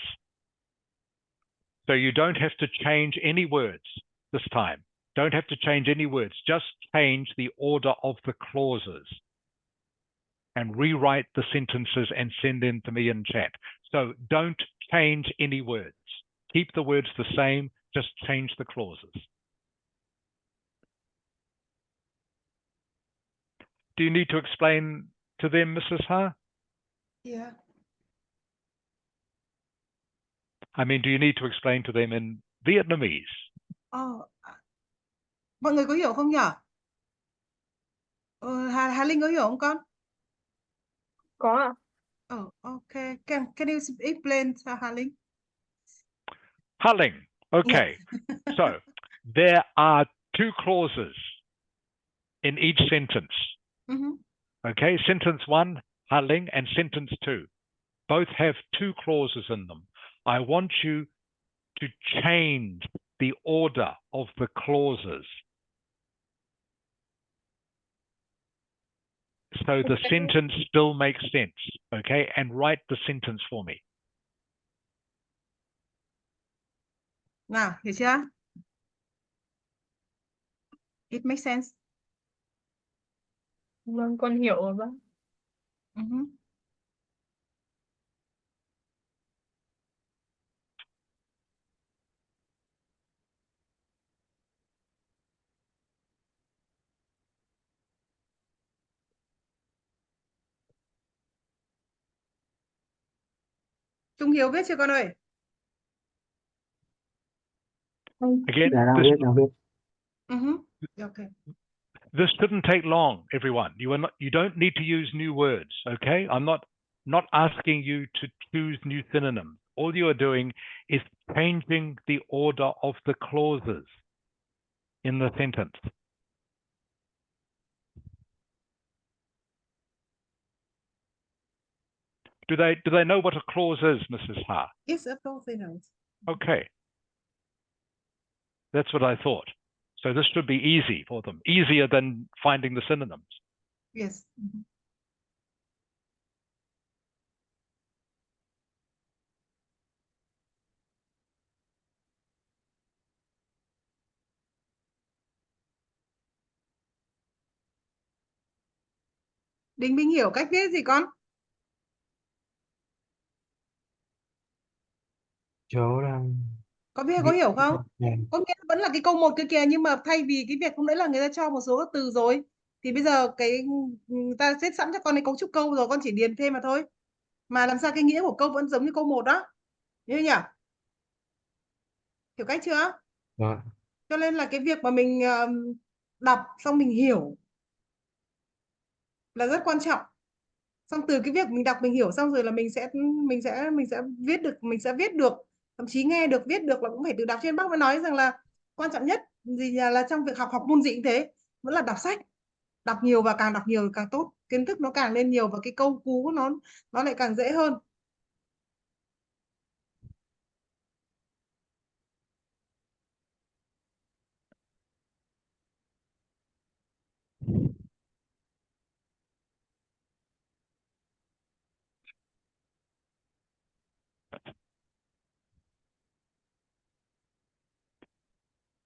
So you don't have to change any words this time. Don't have to change any words. Just change the order of the clauses and rewrite the sentences and send them to me in chat. So don't change any words. Keep the words the same, just change the clauses. Do you need to explain to them, Mrs. Ha? Yeah. I mean, do you need to explain to them in Vietnamese? Mọi người có hiểu không nhỉ? Hà Linh có hiểu không con? Có ạ. Okay. Can you explain, Hà Linh? Hulling. Okay. So there are two clauses in each sentence. Okay, sentence one, Hulling, and sentence two. Both have two clauses in them. I want you to change the order of the clauses so the sentence still makes sense, okay? And write the sentence for me. Nào, hiểu chưa? It makes sense. Vâng, con hiểu rồi bác. Trung Hiếu viết chưa con ơi? Again, Dạ đang viết, đang viết. Okay. this shouldn't take long, everyone. You don't need to use new words, okay? I'm not asking you to choose new synonyms. All you are doing is changing the order of the clauses in the sentence. Do they know what a clause is, Mrs. Ha? Yes, of course they know. Okay. That's what I thought. So this should be easy for them, easier than finding the synonyms. Yes. Đình Minh hiểu cách viết gì con? Cháu đang Có biết có viết hiểu không? này. Có nghĩa là vẫn là cái câu một kia kìa, nhưng mà thay vì cái việc lúc nãy là người ta cho một số các từ rồi, thì bây giờ người ta xếp sẵn cho con cái cấu trúc câu rồi, con chỉ điền thêm mà thôi. Mà làm sao cái nghĩa của câu vẫn giống như câu một đó. Nhớ nhỉ? Hiểu cách chưa? Rồi. Cho nên là cái việc mà mình đọc xong mình hiểu là rất quan trọng. Xong từ cái việc mình đọc mình hiểu xong rồi là mình sẽ viết được, thậm chí nghe được viết được là cũng phải từ đọc. Trên bác mới nói rằng là quan trọng nhất gì là trong việc học môn gì cũng thế, vẫn là đọc sách, đọc nhiều và càng đọc nhiều càng tốt, kiến thức nó càng lên nhiều và cái câu cú nó lại càng dễ hơn.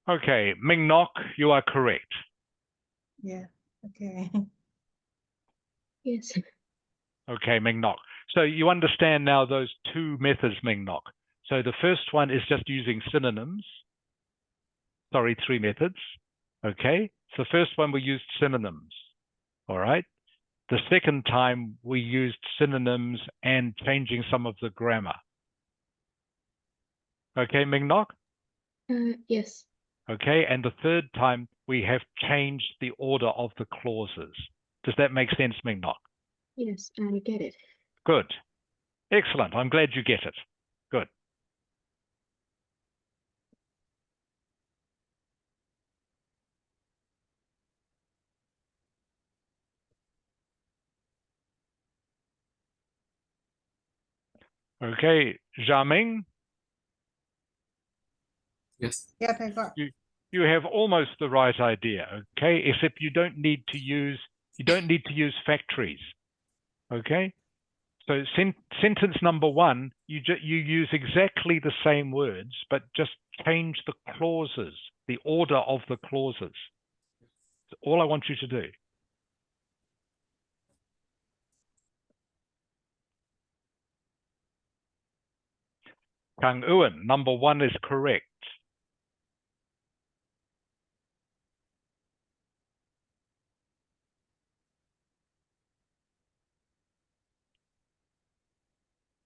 Okay, Ming Nok, you are correct. Yeah. Okay. Yes. Okay, Ming Nok. So you understand now those two methods, Ming Nok. So the first one is just using synonyms. Sorry, three methods. Okay, so the first one we used synonyms. All right. The second time we used synonyms and changing some of the grammar. Okay, Ming Nok? Yes. Okay, and the third time we have changed the order of the clauses. Does that make sense, Ming Nok? Yes, I get it. Good. Excellent. I'm glad you get it. Good. Okay, Xiaoming, Yes. Yeah, thầy gọi. you have almost the right idea, okay? Except you don't need to use factories, okay? So sentence number one, you use exactly the same words, but just change the clauses, the order of the clauses. That's all I want you to do. Kang Uan, number one is correct.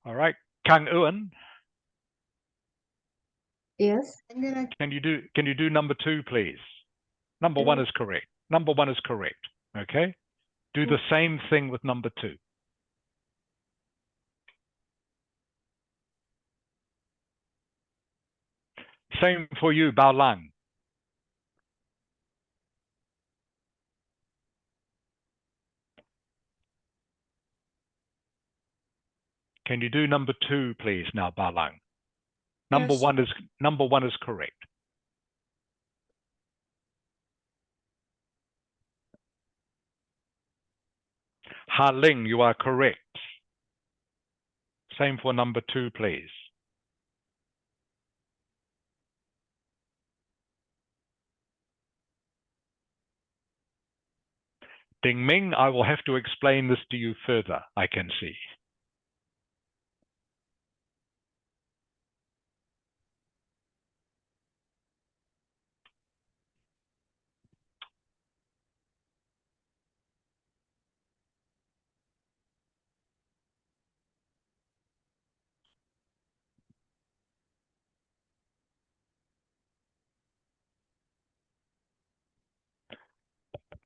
All right, Kang Uan, Yes. can you do number two, please? Number one is correct. Number one is correct. Okay. Do the same thing with number two. Same for you, Bao Lang. Can you do number two, please, now, Bao Lang? Number Yes. one is correct. Ha Ling, you are correct. Same for number two, please. Ding Ming, I will have to explain this to you further, I can see.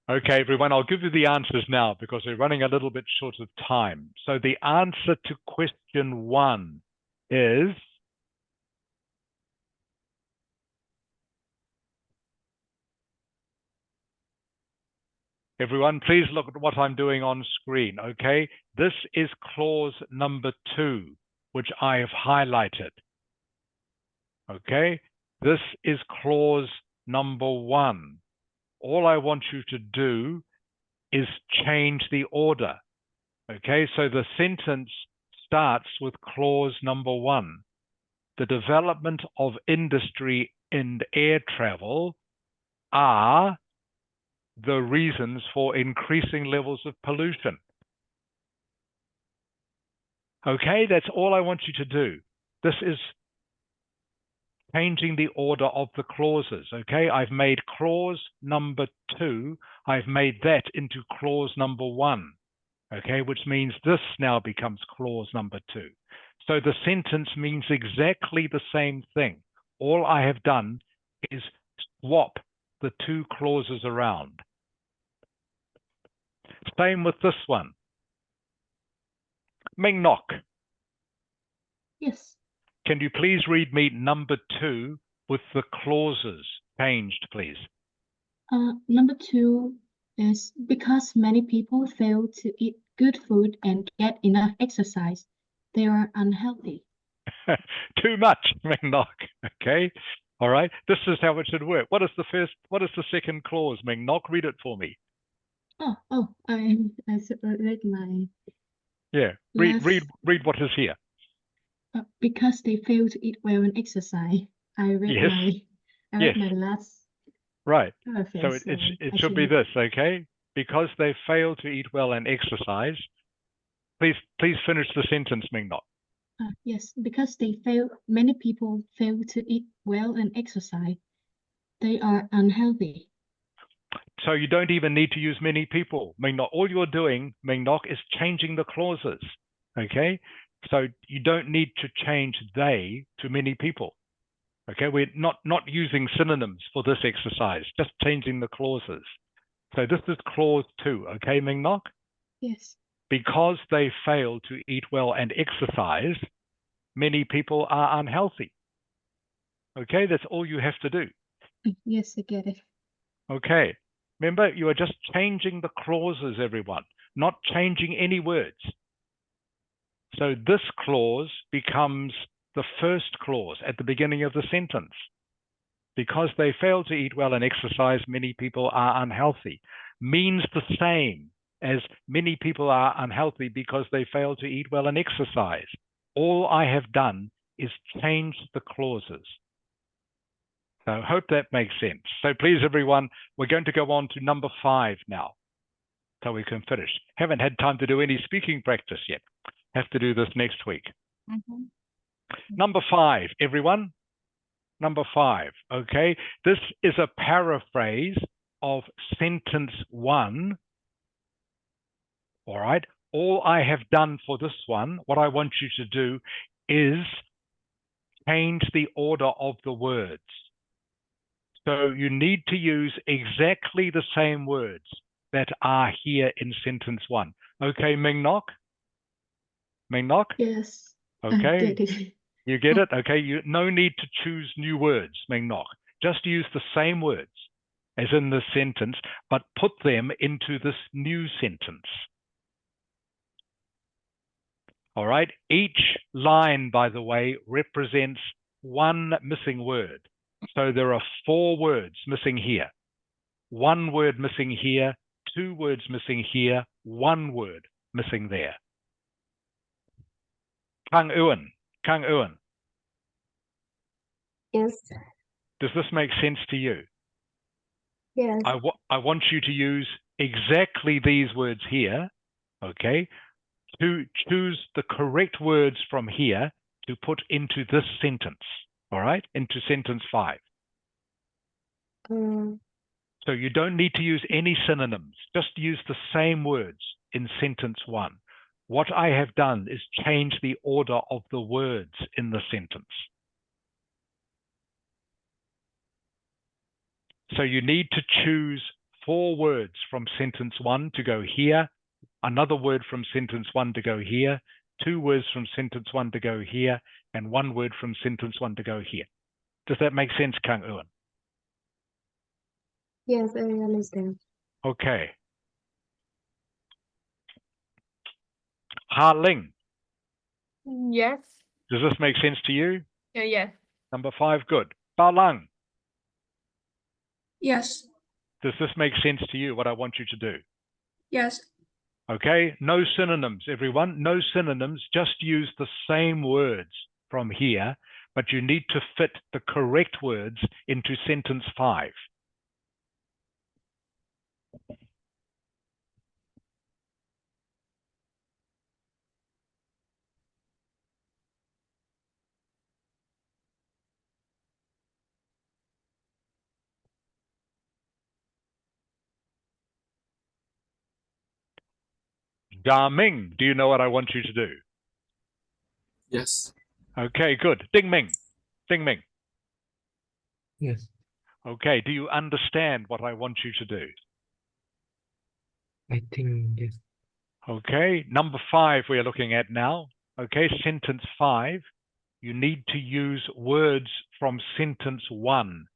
Okay, everyone, I'll give you the answers now because we're running a little bit short of time. So the answer to question 1 is everyone, please look at what I'm doing on screen, okay? This is clause number 2, which I have highlighted. Okay, this is clause number 1. All I want you to do is change the order. Okay, so the sentence starts with clause number 1. The development of industry in air travel are the reasons for increasing levels of pollution. Okay, that's all I want you to do. This is changing the order of the clauses. Okay, I've made clause number 2, I've made that into clause number 1. Okay, which means this now becomes clause number 2. So the sentence means exactly the same thing. All I have done is swap the 2 clauses around. Same with this one. Ming Nok, Yes. can you please read me number 2 with the clauses changed, please? Number 2 is because many people fail to eat good food and get enough exercise, they are unhealthy. Too much, Ming Nok. Okay, all right. This is how it should work. What is the second clause, Ming Nok? Read it for me. I read my Yeah, read what is here. because they fail to eat well and exercise. I read Yes. my last Right. paraphrase. So it should be this, okay? Because they fail to eat well and exercise. Please finish the sentence, Ming Nok. Yes, because many people fail to eat well and exercise. They are unhealthy. So you don't even need to use many people, Ming Nok. All you're doing, Ming Nok, is changing the clauses, okay? So you don't need to change they to many people. Okay, we're not using synonyms for this exercise, just changing the clauses. So this is clause 2, okay, Ming Nok? Yes. Because they fail to eat well and exercise, many people are unhealthy. Okay, that's all you have to do. Yes, I get it. Okay, remember, you are just changing the clauses, everyone, not changing any words. So this clause becomes the first clause at the beginning of the sentence. Because they fail to eat well and exercise, many people are unhealthy. Means the same as many people are unhealthy because they fail to eat well and exercise. All I have done is change the clauses. So I hope that makes sense. So please, everyone, we're going to go on to number 5 now, so we can finish. Haven't had time to do any speaking practice yet. Have to do this next week. Number 5, everyone. Number 5, okay? This is a paraphrase of sentence 1. All right? All I have done for this one, what I want you to do is change the order of the words. So you need to use exactly the same words that are here in sentence 1. Okay, Ming Nok? Ming Nok? Yes. Okay. I get it. You get it? Okay, no need to choose new words, Ming Nok. Just use the same words as in this sentence, but put them into this new sentence. All right, each line, by the way, represents one missing word. So there are 4 words missing here, 1 word missing here, 2 words missing here, 1 word missing there. Kang Ewan. Yes. Does this make sense to you? Yes. I want you to use exactly these words here, okay, to choose the correct words from here to put into this sentence, all right, into sentence 5. So you don't need to use any synonyms, just use the same words in sentence 1. What I have done is change the order of the words in the sentence. So you need to choose 4 words from sentence 1 to go here, another word from sentence 1 to go here, 2 words from sentence 1 to go here, and 1 word from sentence 1 to go here. Does that make sense, Kang Ewan? Yes, I understand. Okay. Ha Ling, Yes. does this make sense to you? Yes. Number 5, good. Bao Lang, Yes. does this make sense to you, what I want you to do? Yes. Okay, no synonyms, everyone. No synonyms, just use the same words from here, but you need to fit the correct words into sentence 5. Da Ming, do you know what I want you to do? Yes. Okay, good. Ding Ming. Ding Ming. Yes, Okay, do you understand what I want you to do? I think yes. Okay, number 5 we are looking at now. Okay, sentence 5. You need to use words from sentence 1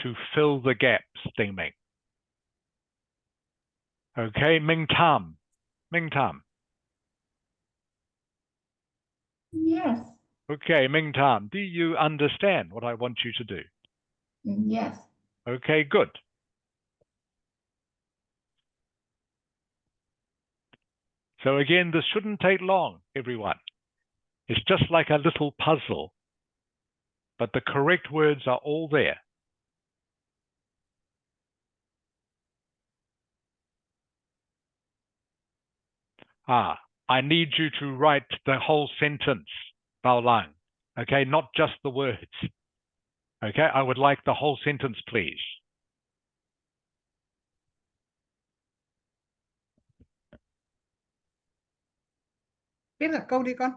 to fill the gaps, Ding Ming. Okay, Ming Tam. Ming Tam. Yes. Okay, Ming Tam, do you understand what I want you to do? Yes. Okay, good. So again, this shouldn't take long, everyone. It's just like a little puzzle, but the correct words are all there. I need you to write the whole sentence, Bao Lang. Okay, not just the words. Okay, I would like the whole sentence, please. Viết cả câu đi con.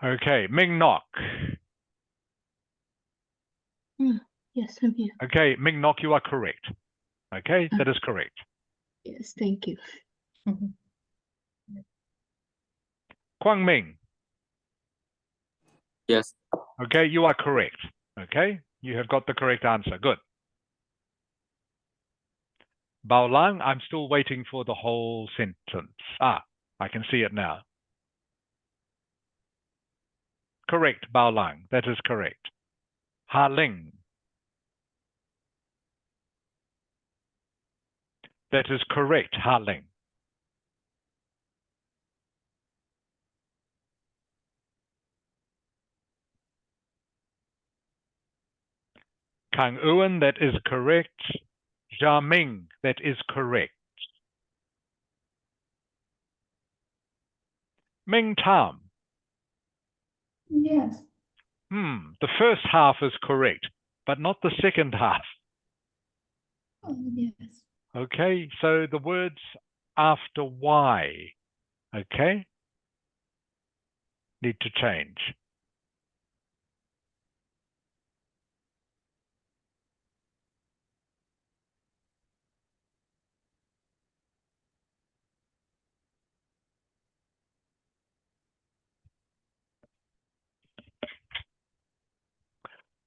Okay, Ming Nok. Yes, I'm here. Okay, Ming Nok, you are correct. Okay, that is correct. Yes, thank you. Kwang Ming. Yes. Okay, you are correct. Okay, you have got the correct answer. Good. Bao Lang, I'm still waiting for the whole sentence. I can see it now. Correct, Bao Lang. That is correct. Ha Ling. That is correct, Ha Ling. Kang Ewan, that is correct. Jia Ming, that is correct. Ming Tam. Yes. The first half is correct, but not the second half. Oh, yes. Okay, so the words after Y, okay, need to change.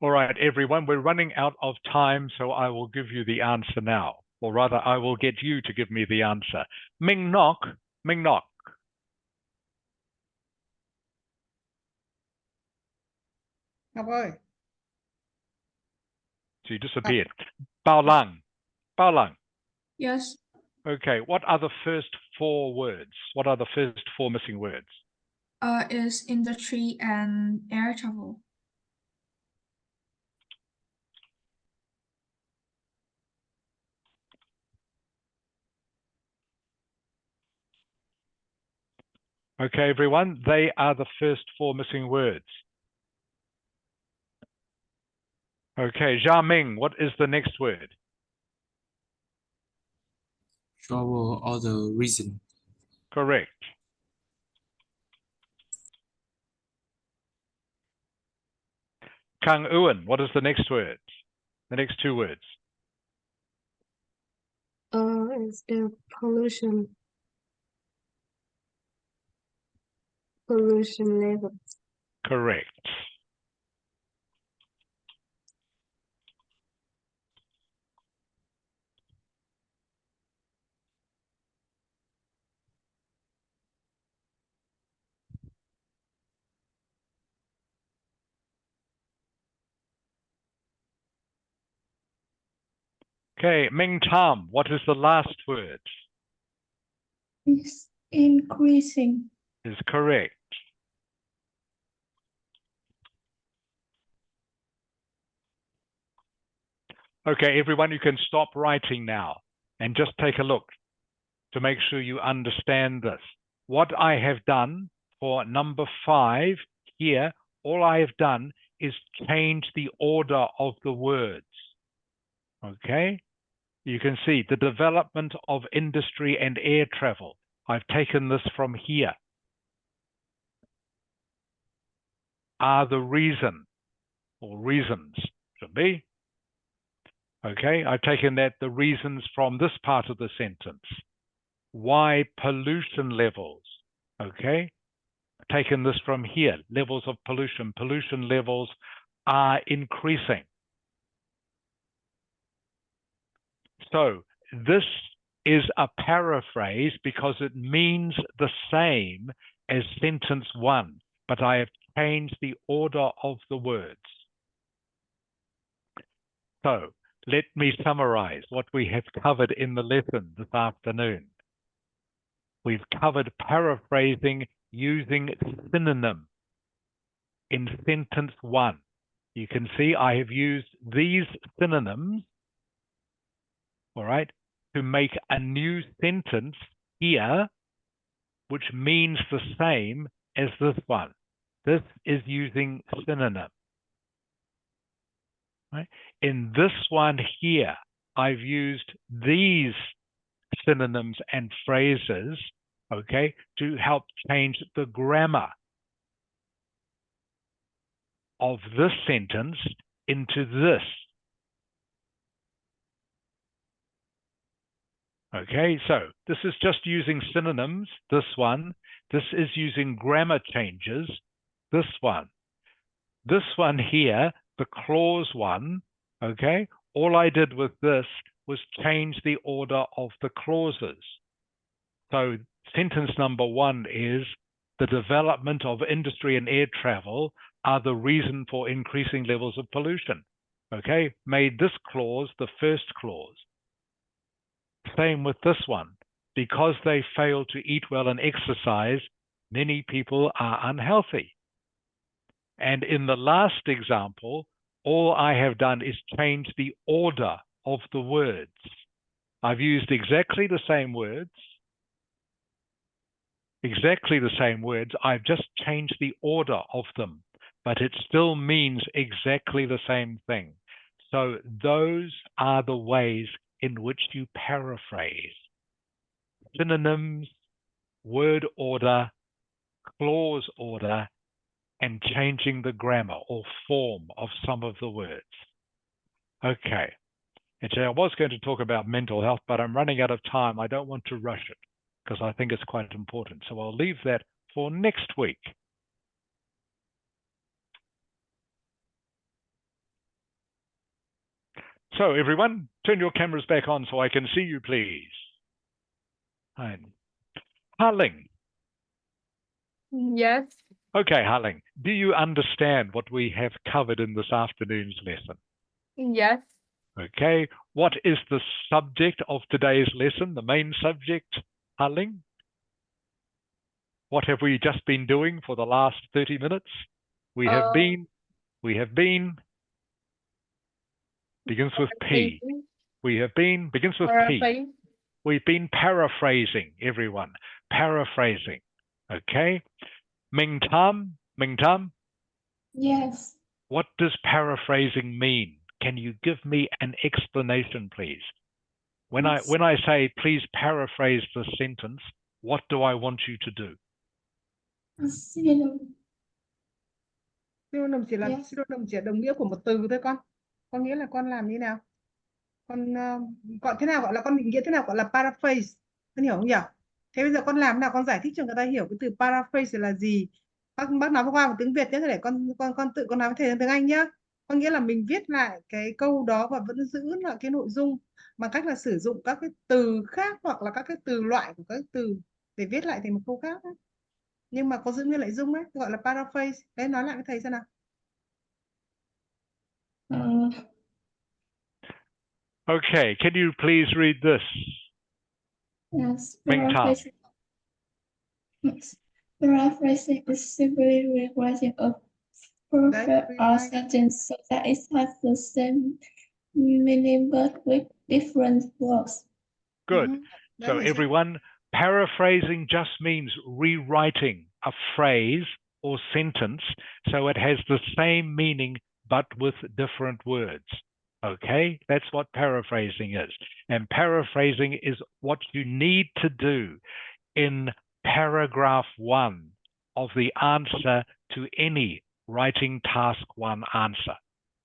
All right, everyone, we're running out of time, so I will give you the answer now. Or rather, I will get you to give me the answer. Ming Nok, Ming Nok. Ngọc ơi. So you disappeared. Bao Lang, Bao Lang. Yes. Okay, what are the first 4 words? What are the first 4 missing words? Is industry and air travel. Okay, everyone, they are the first 4 missing words. Okay, Jia Ming, what is the next word? Travel or the reason. Correct. Kang Uan, what is the next word? The next two words. It's the pollution level. Correct. Okay, Ming Tam, what is the last word? It's increasing. Is correct. Okay, everyone, you can stop writing now and just take a look to make sure you understand this. What I have done for number 5 here, all I have done is change the order of the words. Okay, you can see the development of industry and air travel. I've taken this from here. Are the reason, or reasons, should be. Okay, I've taken that, the reasons from this part of the sentence. Why pollution levels, okay? Taken this from here, levels of pollution. Pollution levels are increasing. So this is a paraphrase because it means the same as sentence 1, but I have changed the order of the words. So let me summarize what we have covered in the lesson this afternoon. We've covered paraphrasing using synonym in sentence 1. You can see I have used these synonyms, all right, to make a new sentence here, which means the same as this one. This is using synonym. Right? In this one here, I've used these synonyms and phrases, okay, to help change the grammar of this sentence into this. Okay, so this is just using synonyms, this one. This is using grammar changes, this one. This one here, the clause one, okay, all I did with this was change the order of the clauses. So sentence number 1 is, the development of industry and air travel are the reason for increasing levels of pollution. Okay, made this clause the first clause. Same with this one. Because they fail to eat well and exercise, many people are unhealthy. And in the last example, all I have done is change the order of the words. I've used exactly the same words. I've just changed the order of them, but it still means exactly the same thing. So those are the ways in which you paraphrase. Synonyms, word order, clause order, and changing the grammar or form of some of the words. Okay. And so I was going to talk about mental health, but I'm running out of time. I don't want to rush it because I think it's quite important. So I'll leave that for next week. So everyone, turn your cameras back on so I can see you, please. Harling. Yes. Okay, Harling, do you understand what we have covered in this afternoon's lesson? Yes. Okay, what is the subject of today's lesson, the main subject, Harling? What have we just been doing for the last 30 minutes? We have been, begins with P. We have been, begins with P. We've been paraphrasing, everyone, paraphrasing, okay? Ming Tam? Yes. What does paraphrasing mean? Can you give me an explanation, please? When I say, please paraphrase the sentence, what do I want you to do? Synonym chỉ là Yes. synonym chỉ là đồng nghĩa của một từ thôi con. Có nghĩa là con làm như nào? Con gọi thế nào gọi là con định nghĩa thế nào gọi là paraphrase? Con hiểu không nhỉ? Thế bây giờ con làm nào con giải thích cho người ta hiểu cái từ paraphrase là gì? Bác nói qua một tiếng Việt nhé, để con tự con nói với thầy tiếng Anh nhá. Có nghĩa là mình viết lại cái câu đó và vẫn giữ lại cái nội dung bằng cách là sử dụng các cái từ khác hoặc là các cái từ loại của các từ để viết lại thành một câu khác ấy. Nhưng mà có giữ nguyên nội dung ấy, gọi là paraphrase. Đấy, nói lại với thầy xem nào. Okay, can you please read this? Yes. Minh Thảo. Paraphrasing is simply rewriting a perfect or sentence so that it has the same meaning but with different words. Good. Đấy, So hiểu chưa? everyone, paraphrasing just means rewriting a phrase or sentence so it has the same meaning but with different words. Okay, that's what paraphrasing is. And paraphrasing is what you need to do in paragraph 1 of the answer to any writing task 1 answer.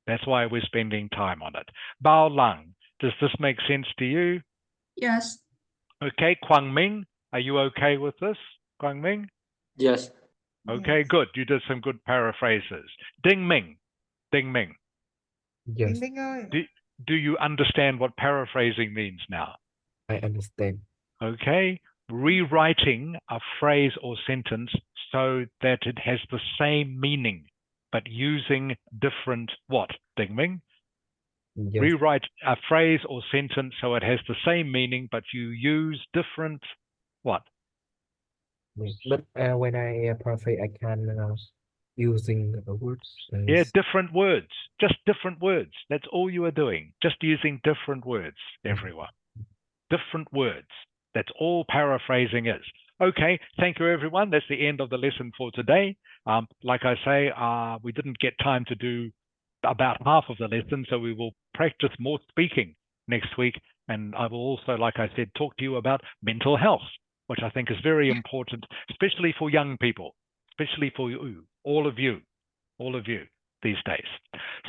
That's why we're spending time on it. Bao Lang, does this make sense to you? Yes. Okay, Quang Ming, are you okay with this, Quang Ming? Yes. Okay, good. You did some good paraphrases. Ding Ming. Yes, Minh ơi. Do you understand what paraphrasing means now? I understand. Okay, rewriting a phrase or sentence so that it has the same meaning, but using different what, Ding Ming? Yes. Rewrite a phrase or sentence so it has the same meaning, but you use different what? Yes. But when I paraphrase, I can using the words. Yeah, different words, just different words. That's all you are doing, just using different words, everyone. Different words. That's all paraphrasing is. Okay, thank you, everyone. That's the end of the lesson for today. Like I say, we didn't get time to do about half of the lesson, so we will practice more speaking next week. And I will also, like I said, talk to you about mental health, which I think is very important, especially for young people, especially for you, all of you these days.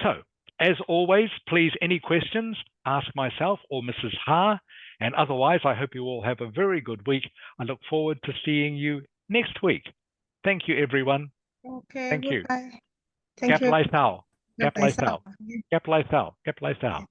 So, as always, please, any questions, ask myself or Mrs. Ha. And otherwise, I hope you all have a very good week. I look forward to seeing you next week. Thank you, everyone. Okay, Thank you. goodbye. Thank Gap you. Lai Sao. Gặp Gap lại Lai sau. Sao. Gap Lai Sao. Gap Lai Sao.